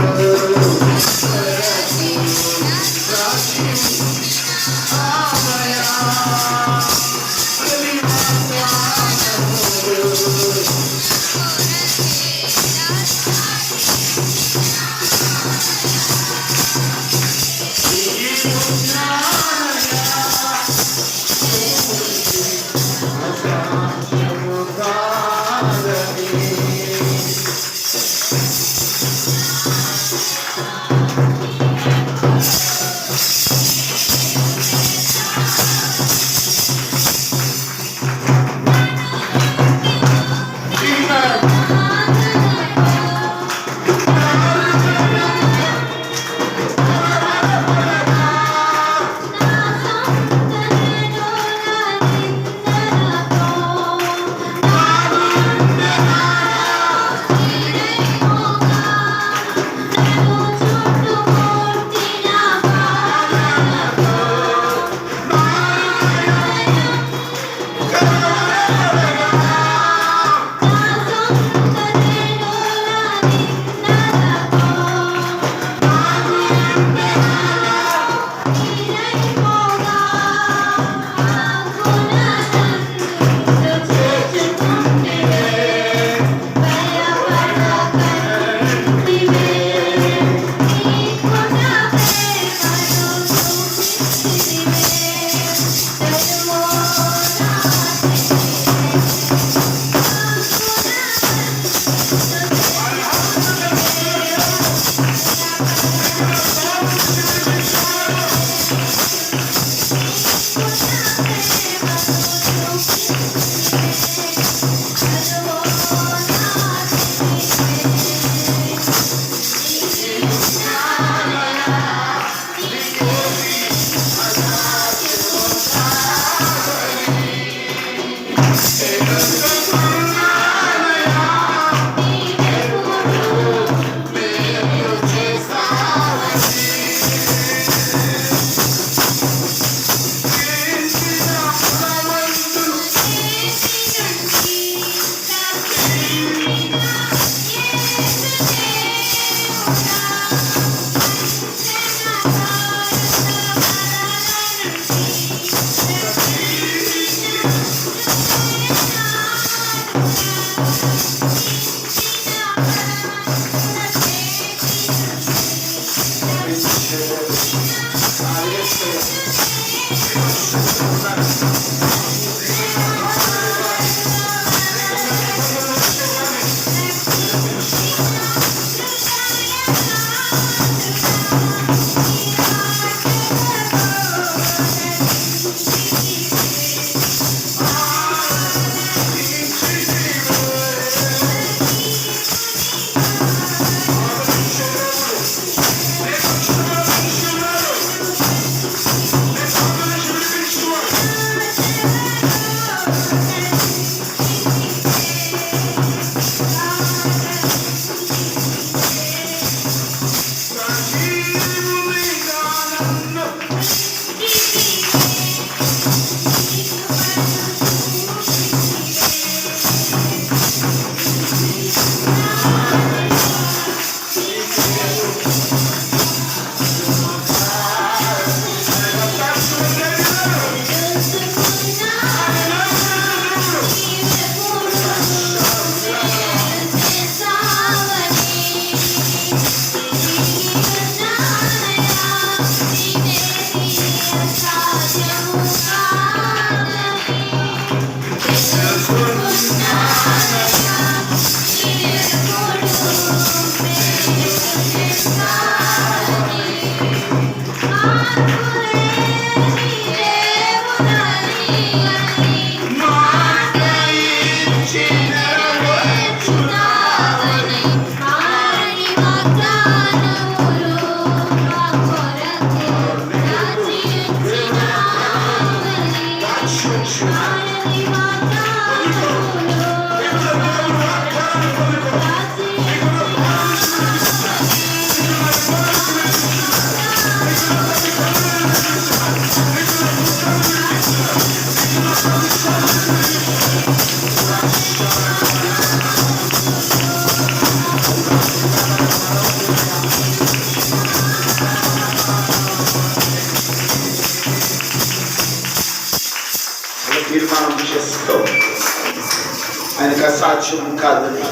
Speaker 1: ఆయనకు అసాధ్యం కాదని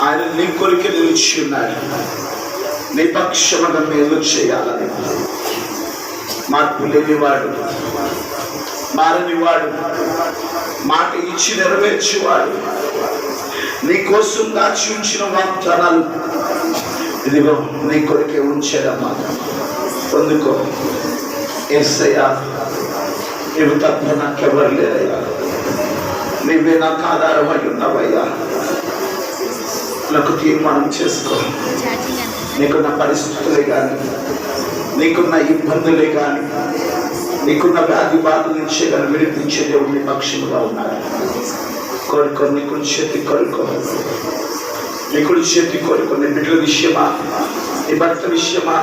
Speaker 1: ఆయన నీ కొరికే నిలిచి ఉన్నాడు. నీ పక్షముగా మేలు చేయాలని. మార్పు లేనివాడు, మారనివాడు, మాట ఇచ్చి నెరవేర్చేవాడు, నీ కోసం దాచి ఉంచిన వాగ్దానాలు ఇదిగో నీ కొరికే ఉంచాడమ్మా. పొందుకో. యేసయ్యా, నీవు తప్ప నాకెవరు లేరయ్యా, నీవే నాకు ఆధారమై ఉన్నావయ్యా. నాకు తీర్మానం చేసుకో. నీకున్న పరిస్థితులే కానీ, నీకున్న ఇబ్బందులే కానీ, నీకున్న వ్యాధి బాధ నుంచే కానీ విడిపించే దేవుడు నీ పక్షముగా ఉన్నాడు. కోరుకో, నీకున్న చేతి కోరుకో, నీకున్న చేతి కోరుకో. నీ బిడ్డల విషయమా, నీ భర్త విషయమా,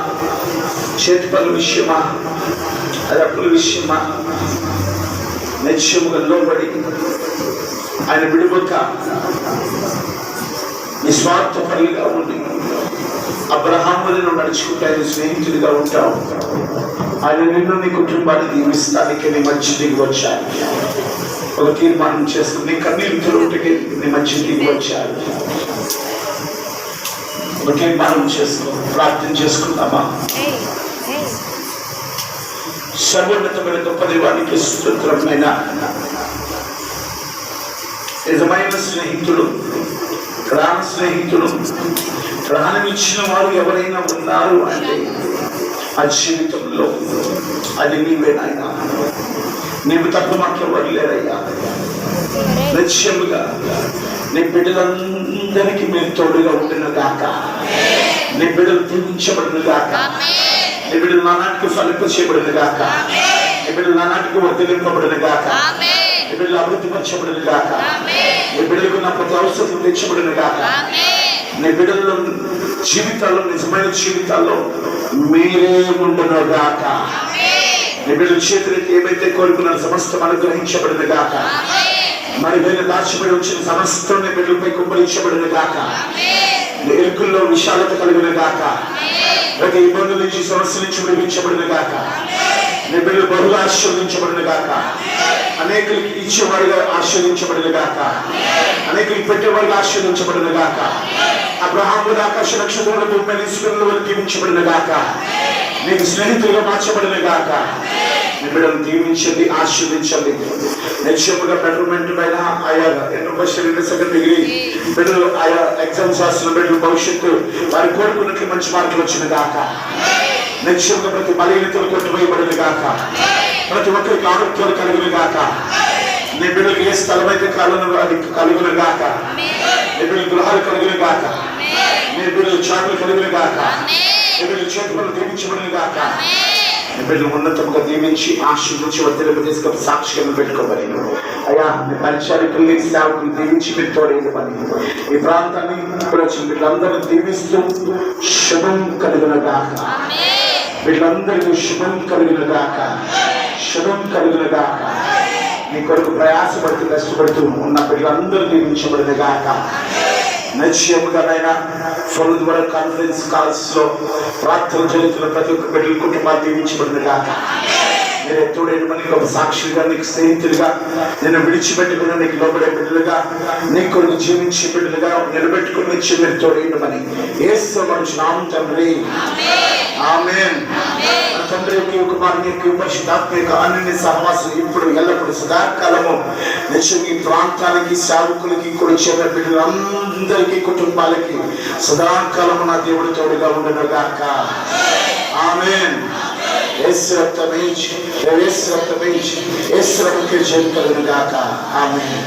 Speaker 1: చేతి పనుల విషయమా, అది అప్పుల విషయమా, నిత్యముగా లోబడి ఆయన విడువక నిస్వార్థపరులుగా ఉండి అబ్రహాముని నువ్వు నడుచుకుంటే ఆయన స్నేహితుడిగా ఉంటావు. ఆయన నిన్ను నీ కుటుంబాన్ని దీవిస్తానికి నీ మధ్య దిగి వచ్చాడు. ఒక తీర్మానం చేసుకుని నీ కన్నీళ్ళు ఉంటే నీ మధ్య దిగి వచ్చాడు. ఒక తీర్మానం చేసుకో. ప్రార్థన చేసుకుందామా? సర్వోన్నతమైన గొప్ప దేవానికి స్తోత్రమైన నిజమైన స్నేహితుడు, ప్రాణ స్నేహితుడు, ప్రాణం ఇచ్చిన వారు ఎవరైనా ఉన్నారు అంటే ఆ జీవితంలో అది నీవే నాయన. నీవు తప్ప మాకెవరు లేరయ్యా. నిత్యముగా నీ బిడ్డలందరికీ మీరు తోడుగా ఉండిన గాక. నీ బిడ్డలు దీవించబడిన గాక. నీ బిడ్డలు నానాటికి ఫలింప చేయబడిన గాక. నీ బిడ్డలు నానాటికి వర్ధలింపబడిన గాక. నీ బిడ్డలు అభివృద్ధిపరచబడిన గాక. నీ బిడ్డలకు నా ప్రతి అవసరం తెచ్చబడిన గాక. నీ బిడ్డల జీవితాల్లో, నిజమైన జీవితాల్లో మీరే ఉండను గాక. నీ బిడ్డల చేతులకి ఏమైతే కోరుకున్నారో సమస్తం అనుగ్రహించబడిన గాక. మరి వేరే దాచిపడి వచ్చిన సమస్తం నీ బిడ్డలపై కుమ్మరించబడిన గాక. నీ ఇరుకుల్లో విశాలత కలిగిన గాక. ప్రతి ఇబ్బందుల నుంచి, సమస్య నుంచి విడిపించబడిన గాక. నీ బిడ్డలు బహుగా ఆశీర్వదించబడిన గాక. అనేకులకి ఇచ్చేవాడిగా ఆశీర్వదించబడిన గాక. అనేకులకి పెట్టేవాడిగా ఆశీర్వదించబడిన గాక. అబ్రహాము ఆకాశ నక్షత్రాల భూమి ఇసుకల వరకు దీవించబడిన గాక. నీకు స్నేహితులుగా మార్చబడిన గాక. నీ బిడ్డలు దీవించండి, ఆశీర్వదించండి. నిశ్చయముగా బెటర్మెంట్ పైన ఆయా సెకండ్ డిగ్రీ బిడ్డలు ఆయా ఎగ్జామ్స్ రాసిన బిడ్డలు భవిష్యత్తు వారి కోరుకున్నట్లు మంచి మార్కులు వచ్చిన గాక. నిశ్చయంగా ప్రతి బలహీనతలు కొట్టువేయబడిన గాక. ప్రతి ఒక్కరికి ఆరోగ్యాలు కలిగిన గాక. నీ బిడ్డలకు ఏ స్థలం అయితే కలిగిన గాక. నీ బిడ్డలు గృహాలు కలిగిన గాక. నీ బిడ్డలు చాటులు కలిగిన గాక. నీ బిడ్డలు చేతులను దీవించబడిన గాక. నీ బిడ్డలు ఉన్నతముగా దీవించి ఆశీర్వించి వర్ధలింప తీసుకొని సాక్షిగా పెట్టుకోమని అయ్యా. నీ పరిచారికుల్ని, సేవకులు దీవించి పెట్టుకోలేదు పని. ఈ ప్రాంతాన్ని ఇప్పుడు వచ్చిన వీళ్ళందరినీ దీవిస్తూ శుభం కలిగిన గాక. వీళ్ళందరికీ శుభం కలిగిన గాక. శుభం కలిగిన గాక. నీ కొరకు ప్రయాసపడుతూ కష్టపడుతూ ఉన్న వీళ్ళందరూ దీవించబడిన గాక. నిశ్చయముగానైనా ఫోన్ ద్వారా కాన్ఫరెన్స్ కాల్స్ లో ప్రార్థన జరుగుతున్న ప్రతి ఒక్క బిడ్డల కుటుంబాలు దీవించబడిన గాక. నేను ఎత్తుడైన మనకి ఒక సాక్షిగా, నీకు స్నేహితులుగా, నేను విడిచిపెట్టుకుని నీకు లోబడే బిడ్డలుగా, నీ కొరకు జీవించే బిడ్డలుగా నిలబెట్టుకుని ఇచ్చి మీరు తోడైనమని యేసు నామమున తండ్రి, ఆమేన్. తండ్రి యొక్క కుమారుని యొక్క పరిశుద్ధాత్మ అన్ని సహవాసం ఇప్పుడు ఎల్లప్పుడు సదాకాలము నిత్యం ఈ ప్రాంతానికి, సేవకులకి, కూడా చేరిన బిడ్డలందరికీ, కుటుంబాలకి సదాకాలము నా దేవుడు తోడుగా ఉండను గాక. ఆమేన్. యేసు రక్తమే, యేసు రక్తమే, యేసు రక్తమే జయం కలుగును గాక. ఆమేన్.